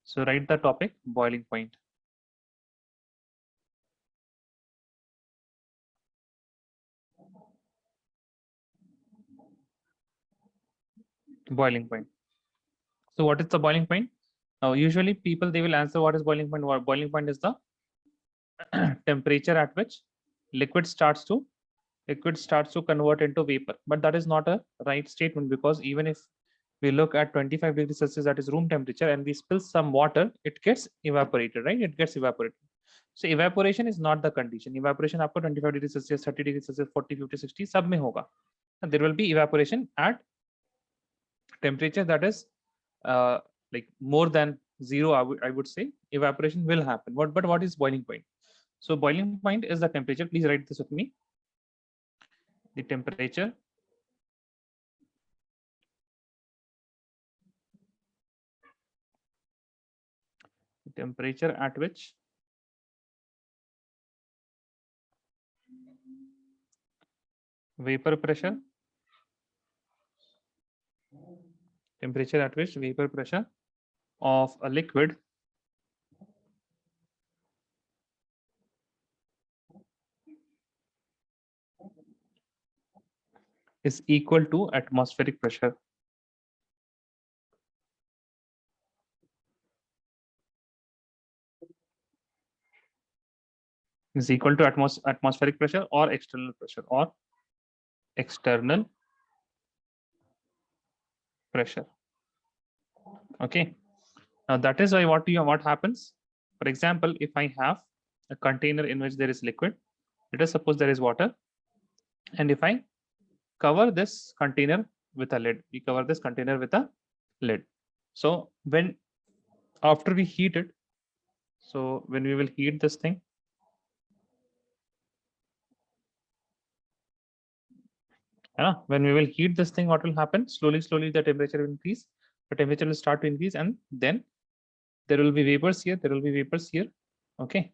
So write the topic boiling point. Boiling point. So what is the boiling point? Now usually people they will answer what is boiling point. What boiling point is the temperature at which liquid starts to convert into vapor. But that is not a right statement, because even if we look at 25 degrees Celsius, that is room temperature, and we spill some water, it gets evaporated, right? It gets evaporated. So evaporation is not the condition. Evaporation आपको 25 degrees Celsius, 30 degrees Celsius, 40, 50, 60 सब में होगा. And there will be evaporation at temperature that is like more than zero. I would say evaporation will happen. But what is boiling point? So boiling point is the temperature. Please write this with me. The temperature at which vapor pressure of a liquid is equal to atmospheric pressure. Is equal to atmospheric pressure or external pressure Okay. Now that is why what happens. For example, if I have a container in which there is liquid, let us suppose there is water, and if I cover this container with a lid, we cover this container with a lid. So when after we heat it, so when we will heat this thing, when we will heat this thing, what will happen? Slowly the temperature will increase. The temperature will start to increase, and then there will be vapors here. There will be vapors here. Okay.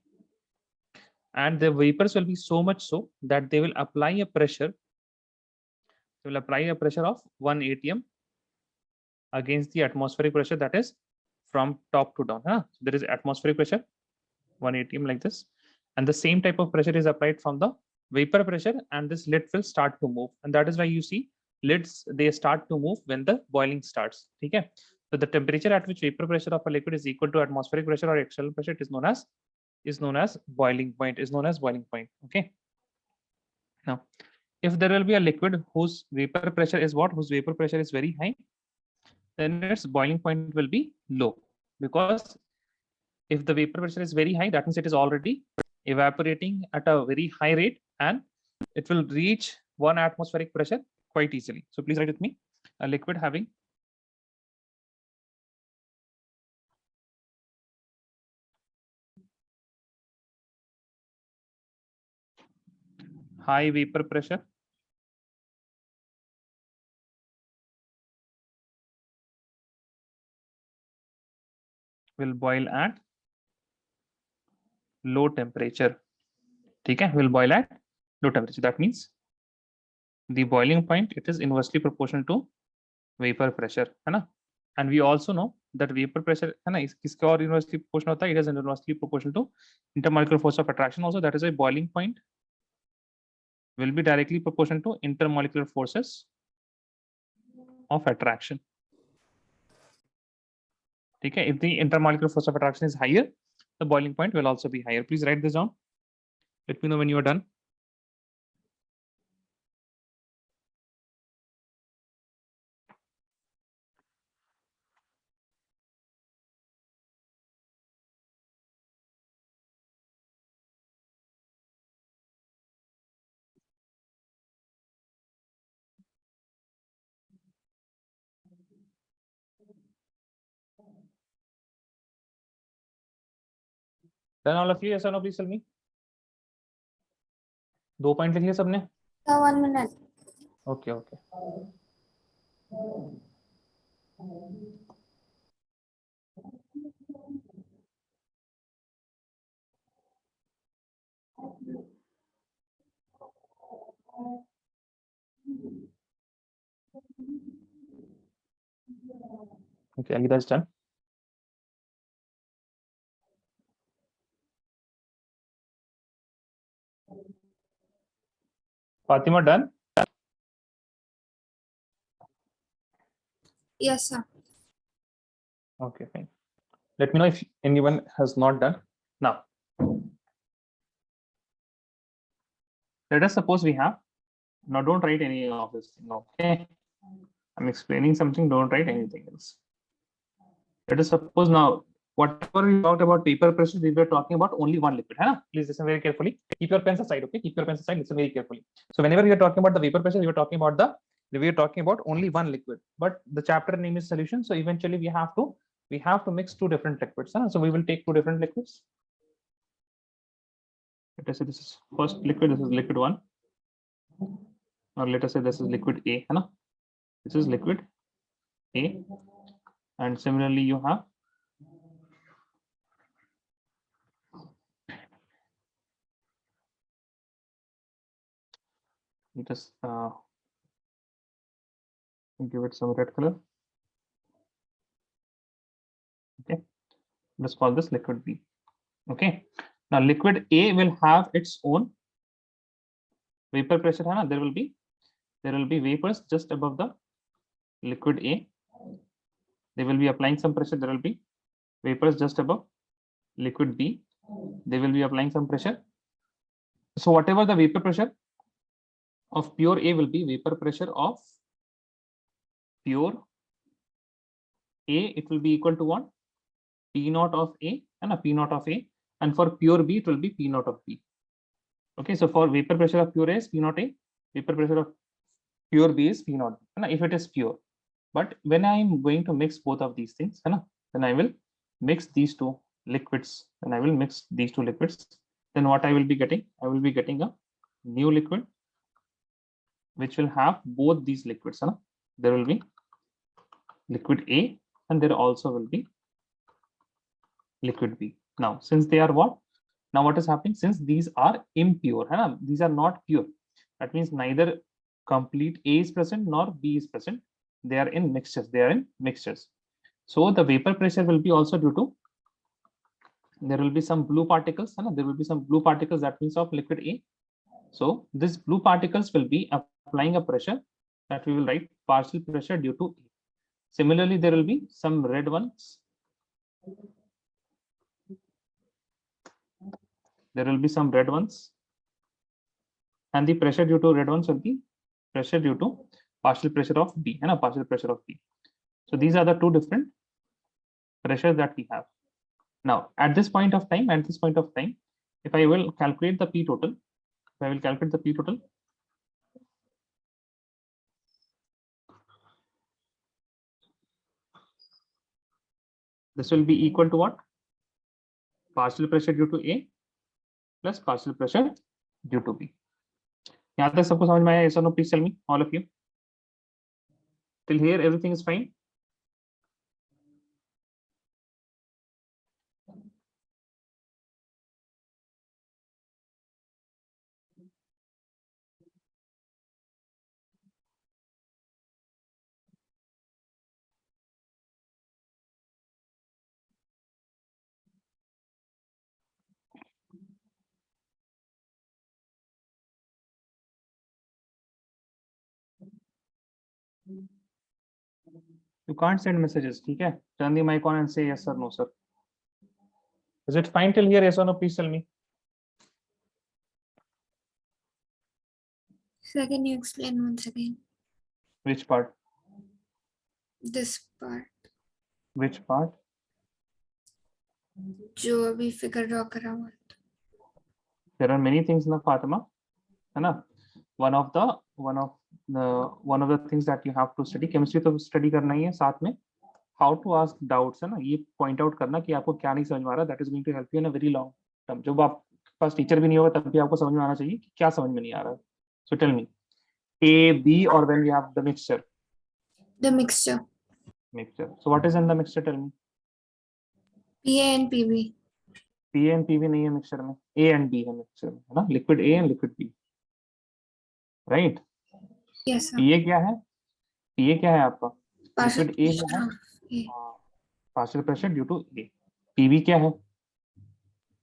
And the vapors will be so much so that they will apply a pressure. They will apply a pressure of 1 atm against the atmospheric pressure, that is from top to down. So there is atmospheric pressure 1 atm like this, and the same type of pressure is applied from the vapor pressure, and this lid will start to move, and that is why you see lids, they start to move when the boiling starts. Okay. So the temperature at which vapor pressure of a liquid is equal to atmospheric pressure or external pressure, it is known as boiling point. Okay. Now if there will be a liquid whose vapor pressure is very high, then its boiling point will be low, because if the vapor pressure is very high, that means it is already evaporating at a very high rate, and it will reach 1 atmospheric pressure quite easily. So please write with me, a liquid having high vapor pressure will boil at low temperature. Okay, will boil at low temperature. That means the boiling point, it is inversely proportional to vapor pressure, है ना? And we also know that vapor pressure है ना, किसके और inversely proportional होता है? It is inversely proportional to intermolecular force of attraction also. That is why boiling point will be directly proportional to intermolecular forces of attraction. Okay, if the intermolecular force of attraction is higher, the boiling point will also be higher. Please write this down. Let me know when you are done. Done all of you? Yes or no? Please tell me. 2 point लिख लिए सबने? 1 minute. Okay. Okay, Alida is done. Fatima, done? Yes, sir. Okay, fine. Let me know if anyone has not done. Now, let us suppose we have, now don't write any of this thing, okay? I'm explaining something, don't write anything else. Let us suppose now, whatever we talked about paper pressure, we were talking about only one liquid. Huh? Please listen very carefully. Keep your pens aside, okay? Keep your pens aside, listen very carefully. So whenever we are talking about the vapor pressure, we are talking about only one liquid, but the chapter name is solution. So eventually we have to mix two different liquids. Huh? So we will take two different liquids. Let us say this is first liquid, this is liquid 1. Or let us say this is liquid A. Huh? This is liquid A. And similarly, you have let us give it some red color. Okay, let's call this liquid B. Okay, now liquid A will have its own vapor pressure. Hai na? There will be vapors just above the liquid A. They will be applying some pressure. There will be vapors just above liquid B. They will be applying some pressure. So whatever the vapor pressure of pure A will be vapor pressure of pure A, it will be equal to what? P naught of A and P naught of A. And for pure B, it will be P naught of B. Okay, so for vapor pressure of pure A is P naught A, vapor pressure of pure B is P naught B, if it is pure. But when I am going to mix both of these things, then I will mix these two liquids. And I will mix these two liquids. Then what I will be getting? I will be getting a new liquid which will have both these liquids. There will be liquid A and there also will be liquid B. Now, since they are what? Now, what is happening? Since these are impure, these are not pure. That means neither complete A is present nor B is present. They are in mixtures. So the vapor pressure will be also due to, there will be some blue particles. There will be some blue particles, that means of liquid A. So these blue particles will be applying a pressure that we will write partial pressure due to A. Similarly, there will be some red ones. There will be some red ones. And the pressure due to red ones will be pressure due to partial pressure of B and a partial pressure of B. So these are the two different pressures that we have. Now, at this point of time, if I will calculate the P total, this will be equal to what? Partial pressure due to A plus partial pressure due to B. यहाँ तक सबको समझ में आया? Yes or no? Please tell me, all of you. Till here, everything is fine. You can't send messages. Okay? Turn the mic on and say yes or no, sir. Is it fine till here? Yes or no? Please tell me. Sir, can you explain once again? Which part? This part. Which part? जो अभी figure draw करा हुआ है. There are many things na Fatima, है ना? One of the things that you have to study, chemistry तो study करना ही है साथ में. How to ask doubts है ना? ये point out करना कि आपको क्या नहीं समझ में आ रहा. That is going to help you in a very long term. जब आप पास टीचर भी नहीं होगा तब भी आपको समझ में आना चाहिए कि क्या समझ में नहीं आ रहा है. So tell me, A, B, or when we have the mixture? The mixture. Mixture. So what is in the mixture? Tell me. PA and PB. PA and PB नहीं है mixture में. A and B है mixture में, है ना? Liquid A and liquid B. Right? Yes, sir. PA क्या है? PA क्या है आपका? Partial Liquid A pressure है. of A. Partial pressure due to A. PB क्या है?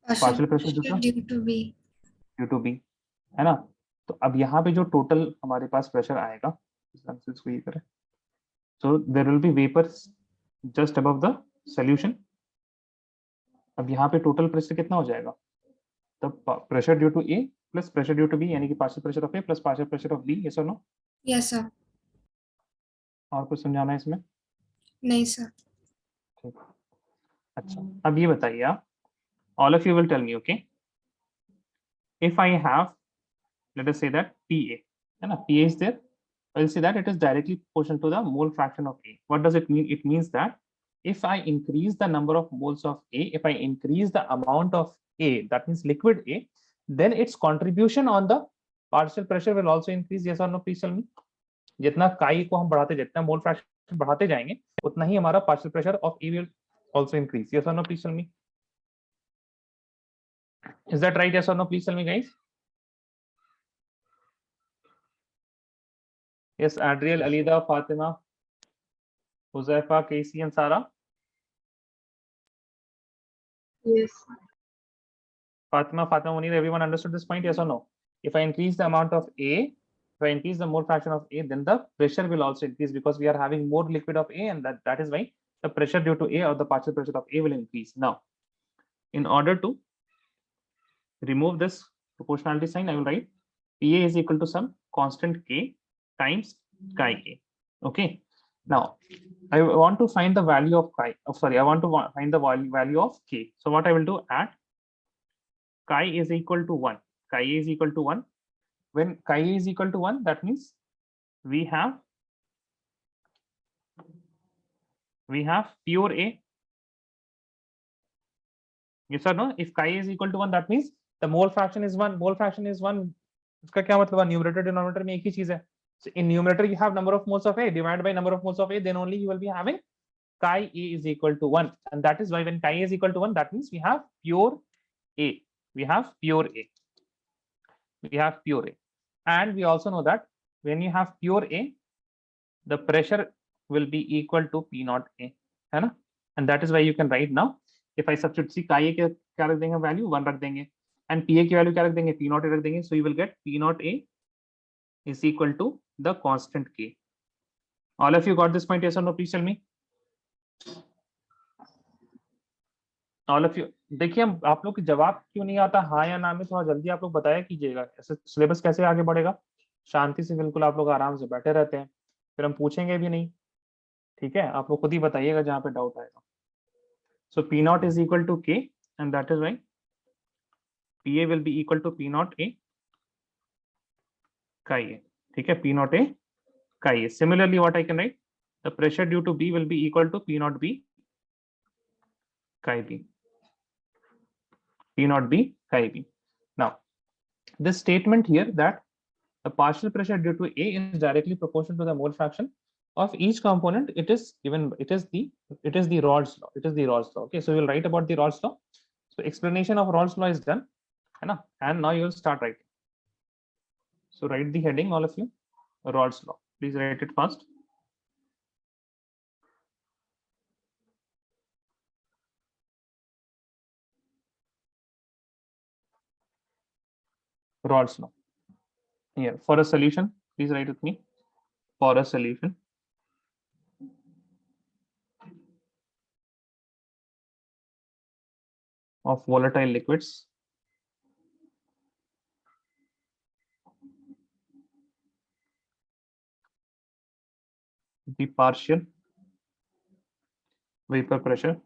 Partial Partial pressure pressure due to B. due to B. है ना? तो अब यहाँ पे जो टोटल हमारे पास प्रेशर आएगा, इसको ये करें, so there will be vapours just above the solution. अब यहाँ पे टोटल प्रेशर कितना हो जाएगा, the pressure due to A plus pressure due to B, यानी कि partial pressure of A plus partial pressure of B. Yes और no? Yes sir. और कुछ समझाना है इसमें? नहीं सर। ठीक, अच्छा अब ये बताइए आप, all of you will tell me, okay, if I have, let us say that PA, है ना, PA is there, I will say that it is directly proportional to the mole fraction of A. What does it mean? It means that if I increase the number of moles of A, if I increase the amount of A, that means liquid A, then its contribution on the partial pressure will also increase. Yes or no? Please tell me. जितना chi को हम बढ़ाते, जितना mole fraction बढ़ाते जाएंगे, उतना ही हमारा partial pressure of A will also increase. Yes or no? Please tell me. Is that right? Yes or no? Please tell me, guys. Yes, Adriel, Alida, Fatima, Huzaifa, Casey, and Sarah. Yes. Fatima, Munir, everyone understood this point? Yes or no? If I increase the amount of A, if I increase the mole fraction of A, then the pressure will also increase because we are having more liquid of A, and that is why the pressure due to A or the partial pressure of A will increase. Now, in order to remove this proportionality sign, I will write PA is equal to some constant K times chi A. Okay. Now, I want to find the value of chi. Oh, sorry, I want to find the value of K. So what I will do, at chi is equal to 1. Chi is equal to 1. When chi is equal to 1, that means we have pure A. Yes or no? If chi is equal to 1, that means the mole fraction is 1. Mole fraction is 1. इसका क्या मतलब है? Numerator denominator में एक ही चीज है. So in numerator you have number of moles of A, divided by number of moles of A, then only you will be having chi A is equal to 1. And that is why when chi is equal to 1, that means we have pure A. We have pure A. We have pure A. And we also know that when you have pure A, the pressure will be equal to P naught A. है ना? And that is why you can write now, if I substitute C, chi A के क्या रख देंगे value 1 रख देंगे, and PA की value क्या रख देंगे, P naught A रख देंगे. So you will get P naught A is equal to the constant K. All of you got this point? Yes or no? Please tell me. All of you. देखिए हम आप लोग की जवाब क्यों नहीं आता हाँ या ना में, थोड़ा जल्दी आप लोग बताया कीजिएगा. ऐसे सिलेबस कैसे आगे बढ़ेगा? शांति से बिल्कुल आप लोग आराम से बैठे रहते हैं, फिर हम पूछेंगे भी नहीं. ठीक है, आप लोग खुद ही बताइएगा जहां पे डाउट आएगा. सो P naught is equal to K, and that is why PA will be equal to P naught A chi A. ठीक है, P naught A chi A. Similarly, what I can write, the pressure due to B will be equal to P naught B chi B. P naught B chi B. Now, this statement here that the partial pressure due to A is directly proportional to the mole fraction of each component, it is given, it is the Raoult's law. It is the Raoult's law. Okay, so we will write about the Raoult's law. So explanation of Raoult's law is done, and now you will start writing. So write the heading, all of you, Raoult's law. Please write it fast. Raoult's law. Here, for a solution, please write with me. For a solution of volatile liquids, the partial vapor pressure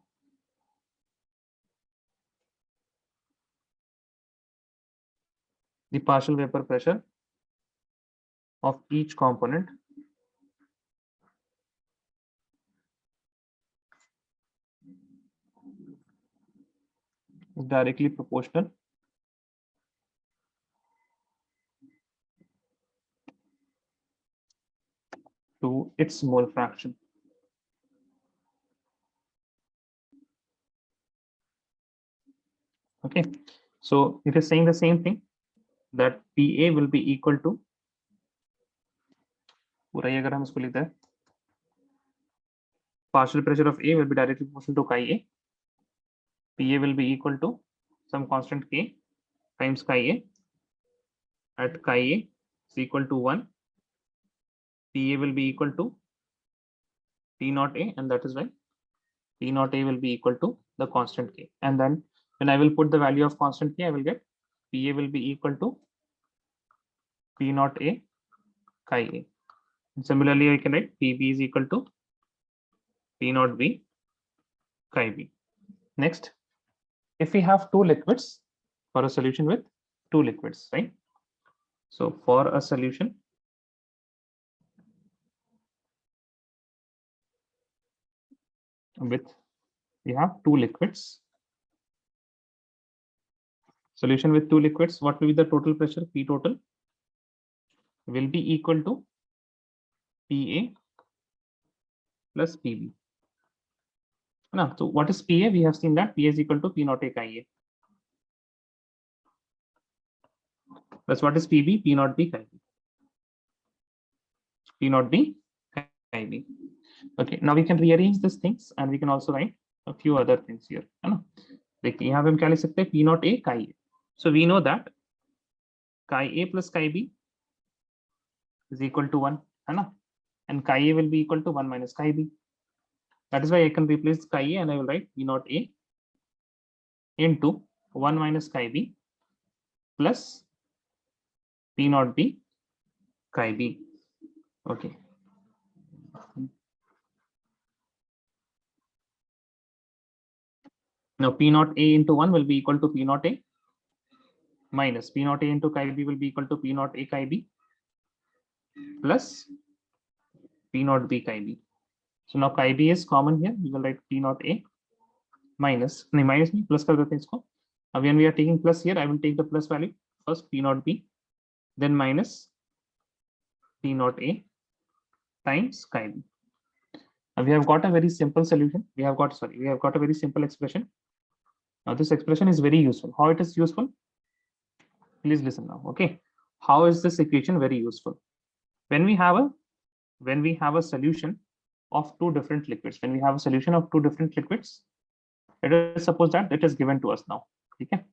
of each component is directly proportional to its mole fraction. Okay, so it is saying the same thing, that PA will be equal to, पूरा ही अगर हम इसको लिखते हैं, partial pressure of A will be directly proportional to chi A. PA will be equal to some constant K times chi A at chi A is equal to 1, PA will be equal to P naught A, and that is why P naught A will be equal to the constant K. And then when I will put the value of constant K, I will get PA will be equal to P naught A chi A. And similarly, I can write PB is equal to P naught B chi B. Next, if we have two liquids, for a solution with two liquids, right? So for a solution with, we have two liquids. Solution with two liquids, what will be the total pressure? P total will be equal to PA plus PB. Now, so what is PA? We have seen that PA is equal to P naught A chi A. Plus what is PB? P naught B chi B. P naught B chi B. Okay, now we can rearrange these things and we can also write a few other things here. Like we have P naught A chi A. So we know that chi A plus chi B is equal to 1, and chi A will be equal to 1 minus chi B. That is why I can replace chi A and I will write P naught A into 1 minus chi B plus P naught B chi B. Okay. Now P naught A into 1 will be equal to P naught A minus P naught A into chi B will be equal to P naught A chi B plus P naught B chi B. So now chi B is common here. We will write P naught A minus plus kar dete isko. When we are taking plus here, I will take the plus value first, P naught B, then minus P naught A times chi B. Now we have got a very simple solution. We have got a very simple expression. Now this expression is very useful. How it is useful? Please listen now. Okay. How is this equation very useful? When we have a solution of two different liquids, let us suppose that it is given to us now. Okay.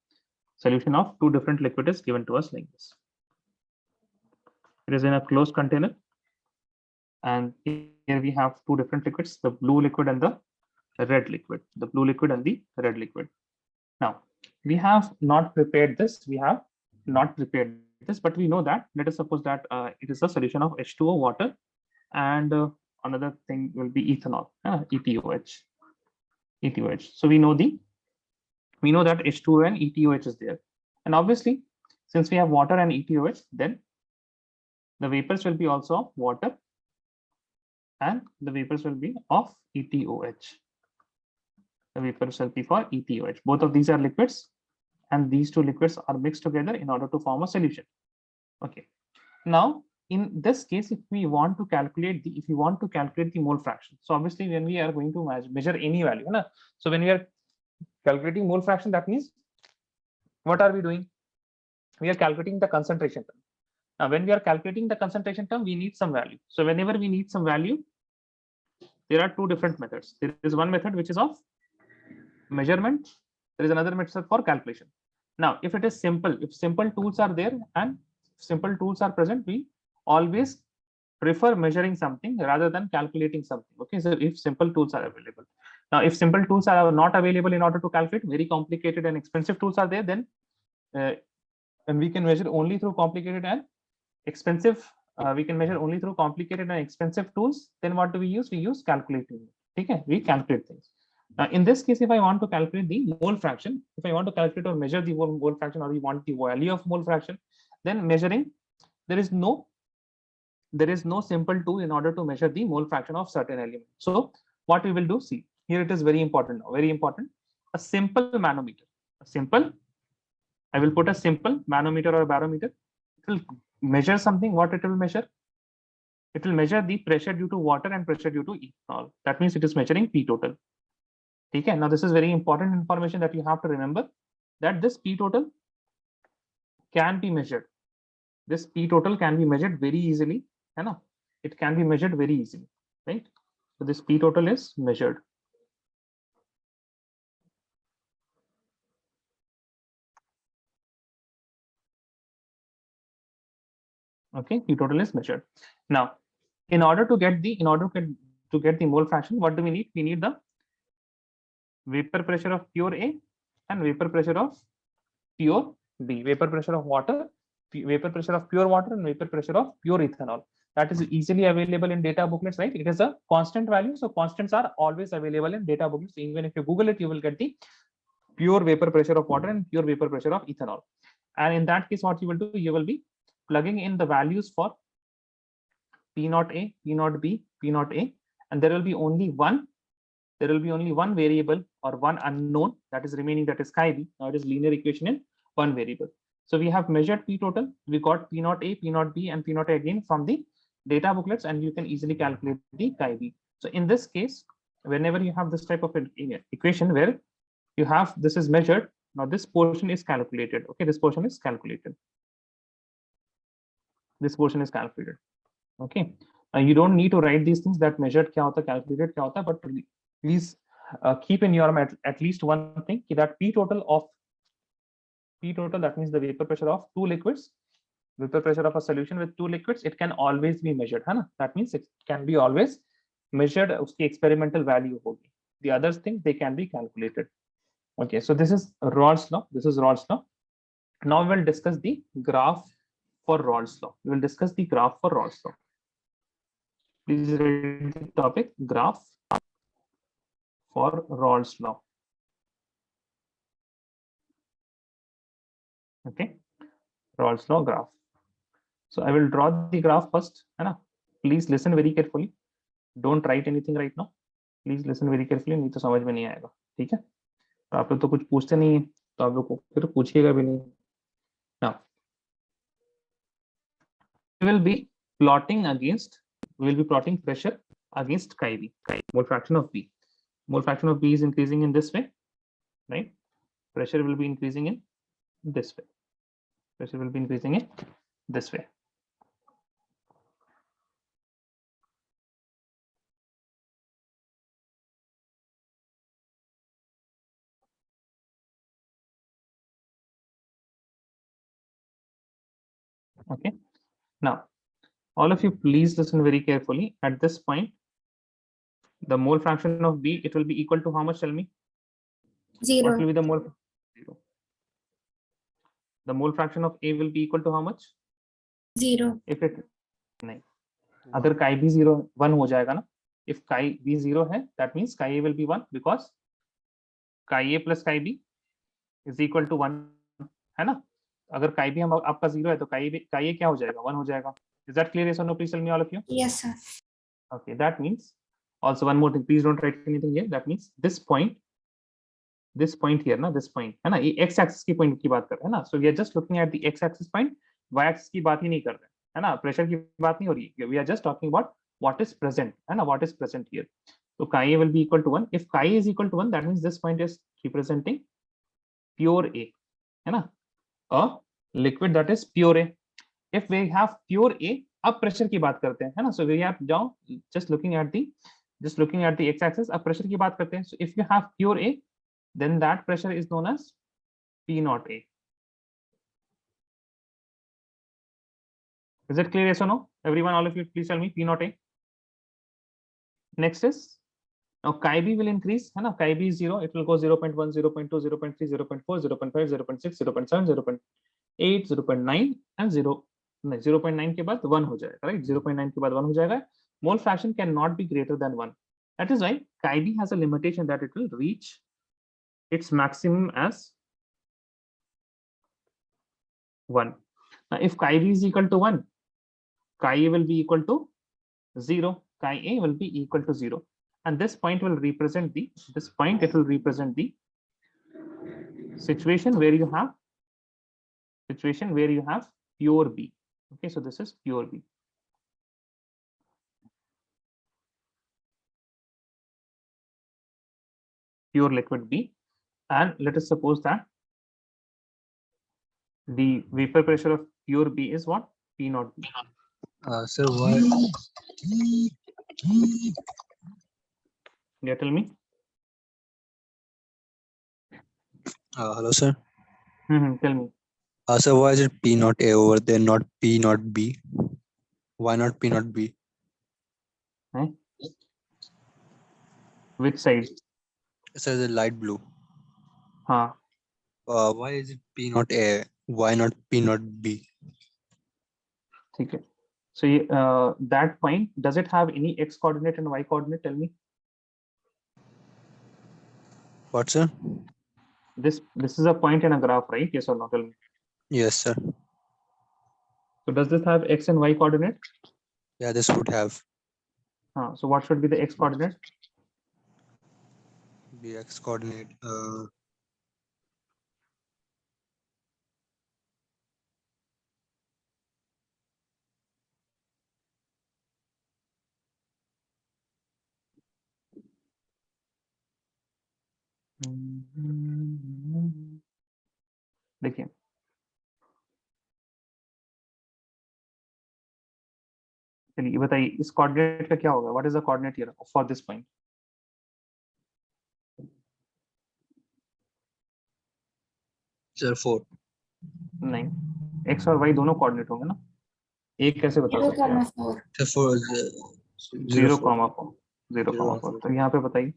Solution of two different liquids is given to us like this. It is in a closed container, and here we have two different liquids, the blue liquid and the red liquid, Now we have not prepared this, but we know that, let us suppose that it is a solution of H2O, water, and another thing will be ethanol, ETOH. So we know that H2O and ETOH is there, and obviously since we have water and ETOH, then the vapors will be also of water and the vapors will be of ETOH. The vapors will be for ETOH. Both of these are liquids, and these two liquids are mixed together in order to form a solution. Okay. Now, in this case, if we want to calculate the mole fraction, so obviously when we are going to measure any value, so when we are calculating mole fraction, that means what are we doing? We are calculating the concentration term. Now, when we are calculating the concentration term, we need some value. So whenever we need some value, there are two different methods. There is one method which is of measurement. There is another method for calculation. Now, if it is simple, if simple tools are there and simple tools are present, we always prefer measuring something rather than calculating something. Okay, so if simple tools are available. Now, if simple tools are not available in order to calculate, very complicated and expensive tools are there, then and we can measure only through complicated and expensive. We can measure only through complicated and expensive tools. Then what do we use? We use calculating. Okay, we calculate things. In this case, if I want to calculate the mole fraction, if I want to calculate or measure the mole fraction, or we want the value of mole fraction, then measuring, there is no simple tool in order to measure the mole fraction of certain element. So what we will do, see, here it is very important now, very important. A simple manometer, I will put a simple manometer or barometer. It will measure something. What it will measure? It will measure the pressure due to water and pressure due to ethanol. That means it is measuring P total. Okay, now this is very important information that you have to remember, that this P total can be measured. This P total can be measured very easily. It can be measured very easily, right? So this P total is measured. Okay, P total is measured. Now, in order to get the mole fraction, what do we need? We need the vapor pressure of pure A and vapor pressure of pure B. Vapor pressure of water, vapor pressure of pure water, and vapor pressure of pure ethanol. That is easily available in data booklets, right? It is a constant value, so constants are always available in data booklets. Even if you Google it, you will get the pure vapor pressure of water and pure vapor pressure of ethanol. And in that case, what you will do, you will be plugging in the values for P naught A, P naught B, P naught A, and there will be only one variable or one unknown that is remaining, that is chi B. Now it is linear equation in one variable. So we have measured P total, we got P naught A, P naught B, and P naught A again from the data booklets, and you can easily calculate the chi B. So in this case, whenever you have this type of an equation where you have this is measured, now this portion is calculated. Okay, this portion is calculated. This portion is calculated. Okay, you don't need to write these things that measured kya hota, calculated kya hota, but please keep in your mind at least one thing, that P total, that means the vapor pressure of two liquids, vapor pressure of a solution with two liquids, it can always be measured, है ना? That means it can be always measured, उसकी experimental value होगी. The other things they can be calculated. Okay, so this is Raoult's law. This is Raoult's law. Now we will discuss the graph for Raoult's law. We will discuss the graph for Raoult's law. Please read the topic, graph for Raoult's law. Okay, Raoult's law graph. So I will draw the graph first, है ना? Please listen very carefully. Don't write anything right now. Please listen very carefully, नहीं तो समझ में नहीं आएगा, ठीक है? आप लोग तो कुछ पूछते नहीं है, तो आप लोग को फिर पूछिएगा भी नहीं. Now we will be plotting pressure against chi B, mole fraction of B. Mole fraction of B is increasing in this way, right? Pressure will be increasing in this way. Pressure will be increasing in this way. Okay. Now, all of you, please listen very carefully. At this point, the mole fraction of B, it will be equal to how much? Tell me. 0. What will be the mole? 0. The mole fraction of A will be equal to how much? 0. If it नहीं, अगर chi B 0 1 हो जाएगा ना. If chi B 0 है, that means chi A will be 1, because chi A plus chi B is equal to 1, है ना? अगर chi B हम आपका 0 है, तो chi A क्या हो जाएगा? 1 हो जाएगा. Is that clear? Yes or no? Please tell me, all of you. Yes, sir. Okay, that means also one more thing. Please don't write anything here. That means this point here, ना, this point, है ना? ये x axis की point की बात कर रहे हैं ना? So we are just looking at the x axis point. Y axis की बात ही नहीं कर रहे हैं, है ना? Pressure की बात नहीं हो रही है. We are just talking about what is present, है ना? What is present here. So chi A will be equal to 1. If chi A is equal to 1, that means this point is representing pure A, है ना? A liquid that is pure A. If we have pure A, अब pressure की बात करते हैं, है ना? So we have now just looking at the x-axis. अब pressure की बात करते हैं. So if you have pure A, then that pressure is known as P naught A. Is it clear? Yes or no? Everyone, all of you, please tell me P naught A. Next is, now chi B will increase, है ना? Chi B is 0, it will go 0.1, 0.2, 0.3, 0.4, 0.5, 0.6, 0.7, 0.8, 0.9 and 0.9 के बाद 1 हो जाएगा, right? 0.9 के बाद 1 हो जाएगा. Mole fraction cannot be greater than 1. That is why chi B has a limitation that it will reach its maximum as 1. Now, if chi B is equal to 1, chi A will be equal to 0. Chi A will be equal to 0. And this point will represent the, situation where you have pure B. Okay, so this is pure B. Pure liquid B. And let us suppose that the vapor pressure of pure B is what? P naught B. Sir, why? Yeah, tell me. Hello, sir. Tell me. So why is it P not A over there, not P not B? Why not P not B? Which side? So the light blue. Huh. Why is it P not A? Why not P not B? Okay. So that point, does it have any x coordinate and y coordinate? Tell me. What, sir? This is a point in a graph, right? Yes or no? Tell me. Yes, sir. So does this have x and y coordinate? Yeah, this would have So what should be the x coordinate? the X coordinate. देखिए, चलिए बताइए इस coordinate का क्या होगा? What is the coordinate here for this point? Sir, 4. नहीं, x और y दोनों कोऑर्डिनेट होंगे ना? एक कैसे बता सकते हैं आप? 0,4. Sir, 4 0, 4. 0,4 0,4 तो यहाँ पे बताइए,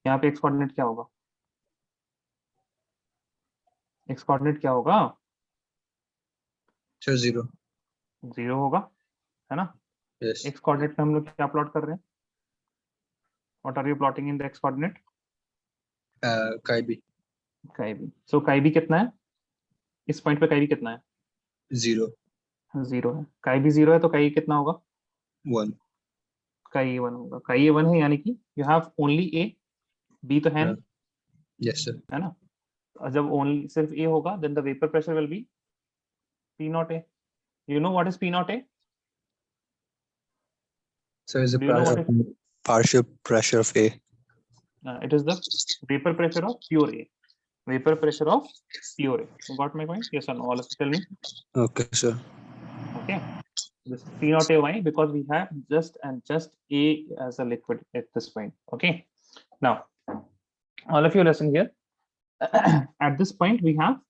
यहाँ पे x कोऑर्डिनेट क्या होगा? x कोऑर्डिनेट क्या होगा? Sir, 0. 0 होगा, है ना? Yes. x कोऑर्डिनेट में हम लोग क्या प्लॉट कर रहे हैं? What are you plotting in the x coordinate? Chi B. chi b. So chi b कितना है? इस पॉइंट पे chi b कितना है? 0. 0 है। chi b 0 है तो chi कितना होगा? 1. chi a 1 होगा। chi a 1 है यानी कि you have only a, b तो है नहीं, Yes, sir. है ना? जब ओनली सिर्फ a होगा then the vapour pressure will be p not a. You know what is p naught a? So is the Do you know what is? partial pressure of A. It is the vapor pressure of pure A. Vapor pressure of pure A. You got my point? Yes or no? All of you tell me. Okay, sir. Okay. This is p naught a. Why? Because we have just A as a liquid at this point. Okay. Now, all of you listen here. At this point, we have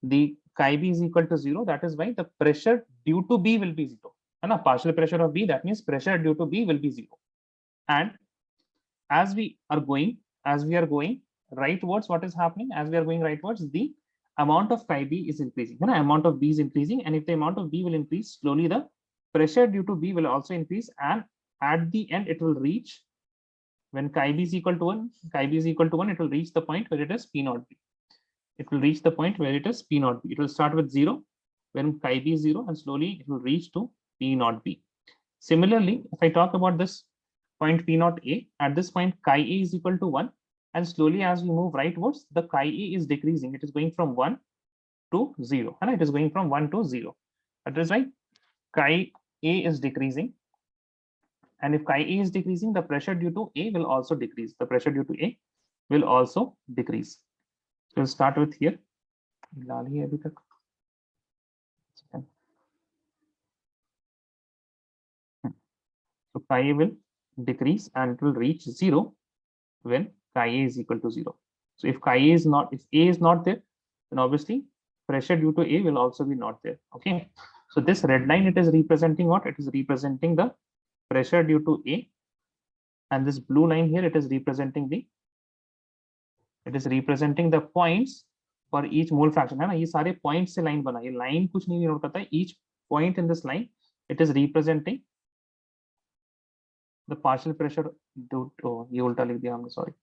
the chi b is equal to 0. That is why the pressure due to B will be 0. And a partial pressure of B, that means pressure due to B will be 0. And as we are going rightwards, what is happening? As we are going rightwards, the amount of chi b is increasing. Amount of B is increasing, and if the amount of B will increase, slowly the pressure due to B will also increase, and at the end it will reach, when chi b is equal to 1, it will reach the point where it is P naught B. It will reach the point where it is P naught B. It will start with 0 when chi b is 0, and slowly it will reach to P naught B. Similarly, if I talk about this point P naught A, at this point chi A is equal to 1, and slowly as we move rightwards, the chi A is decreasing. It is going from 1 to 0, and it is going from 1 to 0. That is why chi A is decreasing, and if chi A is decreasing, the pressure due to A will also decrease. The pressure due to A will also decrease. So we'll start with here. So chi A will decrease and it will reach 0 when chi A is equal to 0. So if chi A is not, if A is not there, then obviously pressure due to A will also be not there. Okay. So this red line, it is representing what? It is representing the pressure due to A, and this blue line here, it is representing the points for each mole fraction. है ना? ये सारे points से line बना, ये line कुछ नहीं denote करता है. Each point in this line, it is representing the partial pressure due to, ये उल्टा लिख दिया हमने, sorry.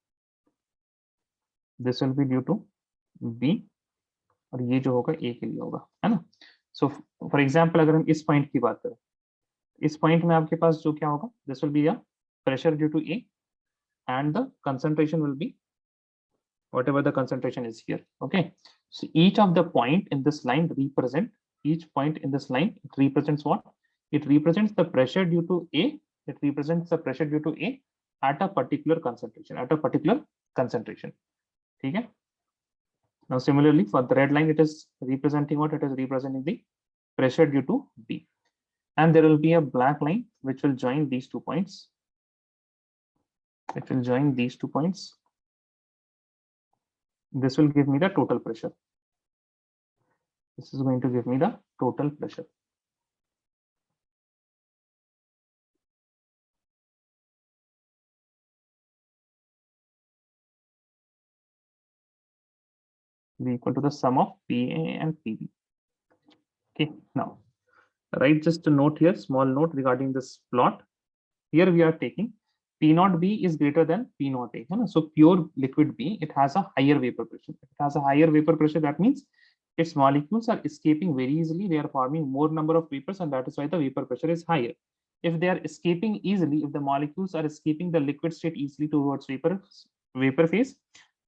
This will be due to B, और ये जो होगा A के लिए होगा, है ना? So for example, अगर हम इस point की बात करें, इस point में आपके पास जो क्या होगा, this will be a pressure due to A, and the concentration will be whatever the concentration is here. Okay. So each of the point in this line represent, each point in this line, it represents what? It represents the pressure due to A. It represents the pressure due to A at a particular concentration, Okay. Now similarly for the red line, it is representing what? It is representing the pressure due to B. And there will be a black line which will join these 2 points. It will join these 2 points. This will give me the total pressure. This is going to give me the total pressure. Be equal to the sum of PA and PB. Okay, now write just a note here, small note regarding this plot. Here we are taking P naught B is greater than P naught A. So pure liquid B, it has a higher vapor pressure. It has a higher vapor pressure. That means its molecules are escaping very easily. They are forming more number of vapors, and that is why the vapor pressure is higher. If they are escaping easily, if the molecules are escaping the liquid state easily towards vapor phase,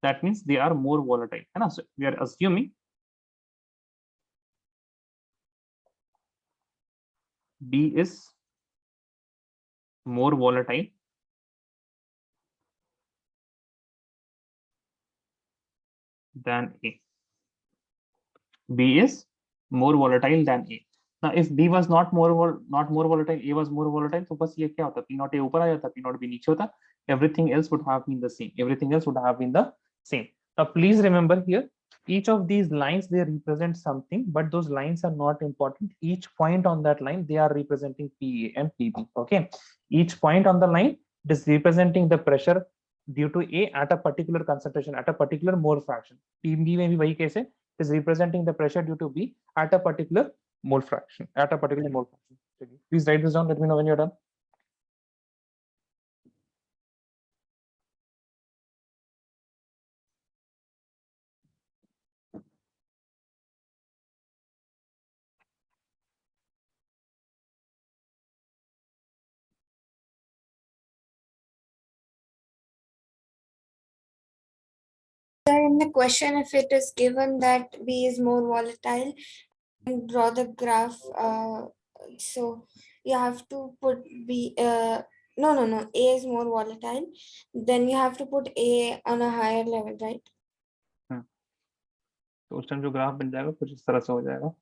that means they are more volatile. So we are assuming B is more volatile than A. B is more volatile than A. Now, if B was not more volatile, A was more volatile, तो बस ये क्या होता? P naught A ऊपर आ जाता, P naught B नीचे होता. Everything else would have been the same. Everything else would have been the same. Now, please remember here, each of these lines, they represent something, but those lines are not important. Each point on that line, they are representing PA and PB. Okay, each point on the line is representing the pressure due to A at a particular concentration, at a particular mole fraction. PB में भी वही case है, is representing the pressure due to B at a particular mole fraction. Please write this down. Let me know when you're done. In the question, if it is given that B is more volatile, and draw the graph. So you have to put B. No. A is more volatile. Then you have to put A on a higher level, right? तो उस time जो graph बन जाएगा कुछ इस तरह से हो जाएगा.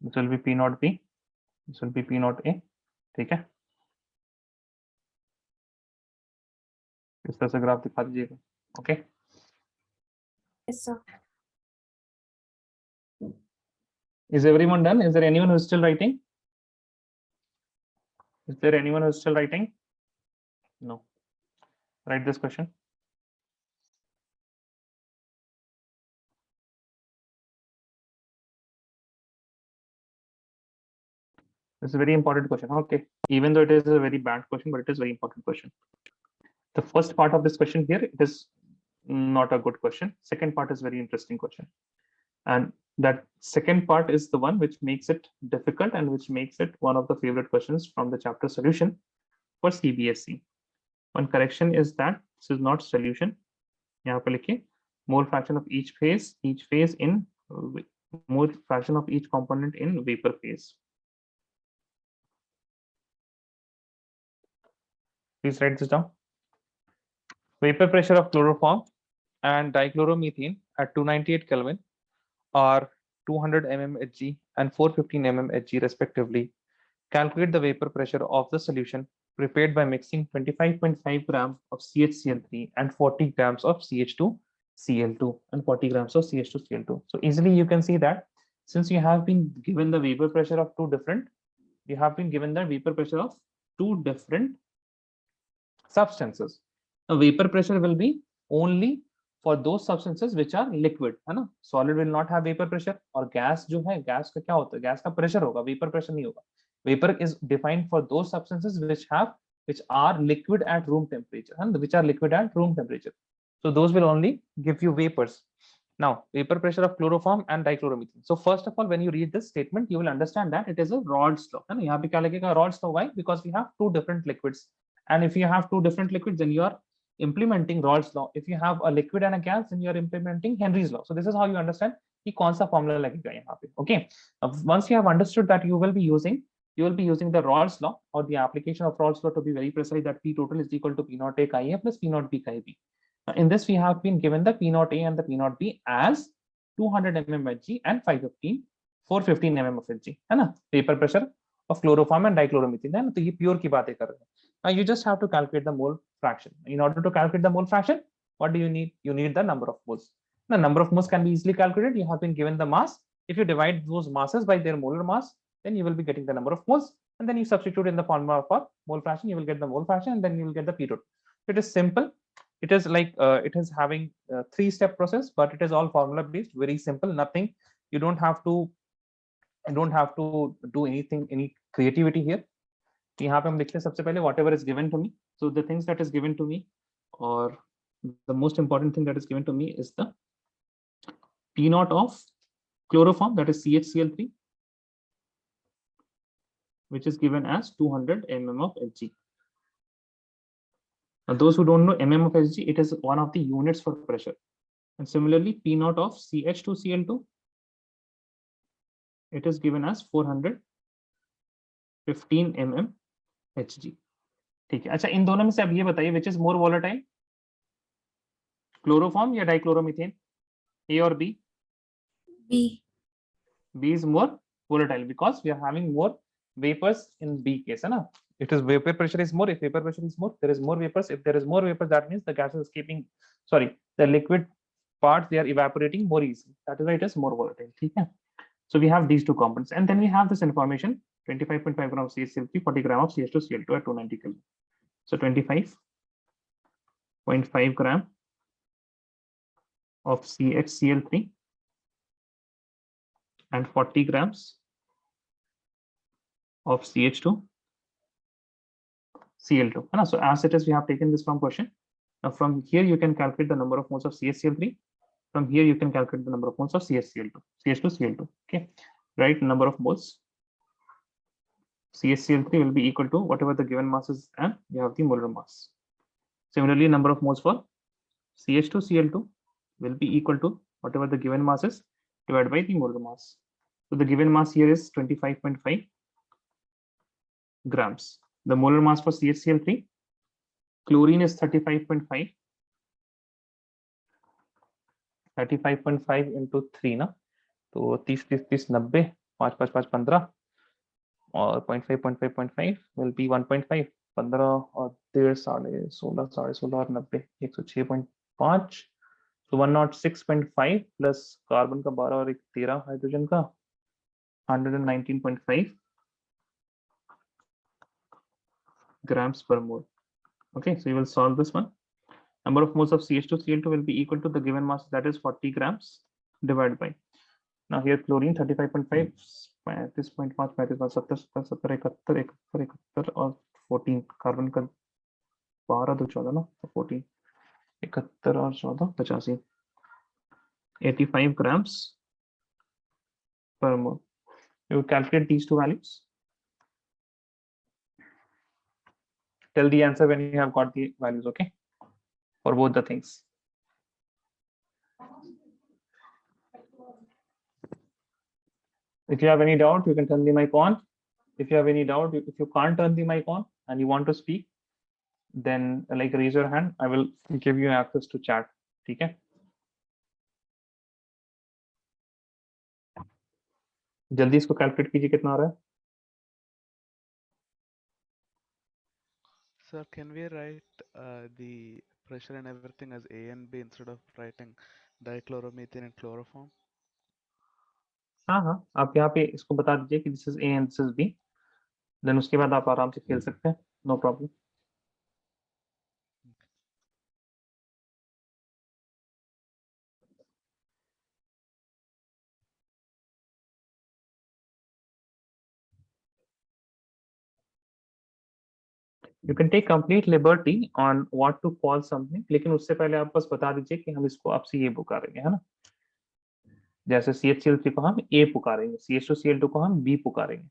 This will be P naught B. This will be P naught A. ठीक है, इस तरह से ग्राफ दिखा दीजिएगा. Okay, Yes, sir. is everyone done? Is there anyone who is still writing? Is there anyone who is still writing? No. Write this question. This is a very important question. Okay, even though it is a very bad question, but it is a very important question. The first part of this question here, it is not a good question. Second part is very interesting question. And that second part is the one which makes it difficult and which makes it one of the favorite questions from the chapter solution for CBSE. One correction is that this is not solution. यहाँ पे लिखिए mole fraction of each phase in mole fraction of each component in vapor phase. Please write this down. Vapor pressure of chloroform and dichloromethane at 298 Kelvin are 200 mmHg and 415 mmHg respectively. Calculate the vapor pressure of the solution prepared by mixing 25.5 grams of CHCl3 and 40 grams of CH2Cl2 and 40 grams of CH2Cl2. So easily you can see that since you have been given the vapor pressure of two different substances. Now vapor pressure will be only for those substances which are liquid, है ना? Solid will not have vapor pressure. और gas जो है, gas का क्या होता है? Gas का pressure होगा, vapor pressure नहीं होगा. Vapor is defined for those substances which are liquid at room temperature, and which are liquid at room temperature. So those will only give you vapors. Now, vapor pressure of chloroform and dichloromethane. So first of all, when you read this statement, you will understand that it is a Raoult's law. And यहाँ पे क्या लगेगा Raoult's law? Why? Because we have two different liquids, and if you have two different liquids, then you are implementing Raoult's law. If you have a liquid and a gas, then you are implementing Henry's law. So this is how you understand कि कौन सा formula लगेगा यहाँ पे. Okay. Once you have understood that, you will be using the Raoult's law, or the application of Raoult's law, to be very precise, that P total is equal to P naught A chi A plus P naught B chi B. In this, we have been given the P naught A and the P naught B as 200 mmHg and 415 mmHg, है ना? Vapor pressure of chloroform and dichloromethane, है ना? तो ये pure की बातें कर रहे हैं. Now you just have to calculate the mole fraction. In order to calculate the mole fraction, what do you need? You need the number of moles. The number of moles can be easily calculated. You have been given the mass. If you divide those masses by their molar mass, then you will be getting the number of moles, and then you substitute in the formula for mole fraction, you will get the mole fraction, and then you will get the P total. It is simple. It is like it is having a 3-step process, but it is all formula based, very simple. Nothing, you don't have to do anything, any creativity here. यहाँ पे हम लिखते हैं सबसे पहले whatever is given to me. So the things that is given to me, or the most important thing that is given to me, is the P naught of chloroform, that is CHCl3, which is given as 200 mm of Hg. Now those who don't know mm of Hg, it is one of the units for pressure. And similarly, P naught of CH2Cl2, it is given as 415 mm Hg. ठीक है. अच्छा, इन दोनों में से अब ये बताइए which is more volatile, chloroform या dichloromethane? A or B? B. B is more volatile because we are having more vapors in B case, है ना? It is vapor pressure is more. If vapor pressure is more, there is more vapors. If there is more vapors, that means the gas is escaping. Sorry, the liquid parts, they are evaporating more easily. That is why it is more volatile. ठीक है? So we have these two components, and then we have this information: 25.5 gram of CHCl3, 40 gram of CH2Cl2 at 290 Kelvin. So 25.5 gram of CHCl3 and 40 grams of CH2Cl2. So as it is, we have taken this from question. Now from here you can calculate the number of moles of CHCl3. From here you can calculate the number of moles of CH2Cl2. Okay, right? Number of moles CHCl3 will be equal to whatever the given mass is, and you have the molar mass. Similarly, number of moles for CH2Cl2 will be equal to whatever the given mass is divided by the molar mass. So the given mass here is 25.5 grams. The molar mass for CHCl3, chlorine is 35.5. 35.5 into 3 ना, तो 30 90, 5 5 5 15, और 0.5 will be 1.5, 15 और 1.5, 16 और 90, 106.5. So 106.5 plus carbon का 12 और 13 hydrogen का 119.5 grams per mole. Okay, so you will solve this one. Number of moles of CH2Cl2 will be equal to the given mass, that is 40 grams, divided by, now here chlorine 35.5, 35.5, 35, 70, 70, 71, 71 और 14, carbon का 12 तो 14 ना, 14, 71 और 14, 85, 85 grams per mole. You calculate these two values. Tell the answer when you have got the values, okay, for both the things. If you have any doubt, you can turn the mic on. If you have any doubt, if you can't turn the mic on and you want to speak, then like raise your hand. I will give you access to chat. ठीक है? जल्दी इसको calculate कीजिए कितना आ रहा है. Sir, can we write the pressure and everything as A and B instead of writing dichloromethane and chloroform? हाँ हाँ, आप यहाँ पे इसको बता दीजिए कि this is A and this is B. Then उसके बाद आप आराम से खेल सकते हैं. No problem. You can take complete liberty on what to call something, लेकिन उससे पहले आप बस बता दीजिए कि हम इसको आपसे ये पुकारेंगे, है ना? जैसे CHCl3 को हम A पुकारेंगे, CH2Cl2 को हम B पुकारेंगे.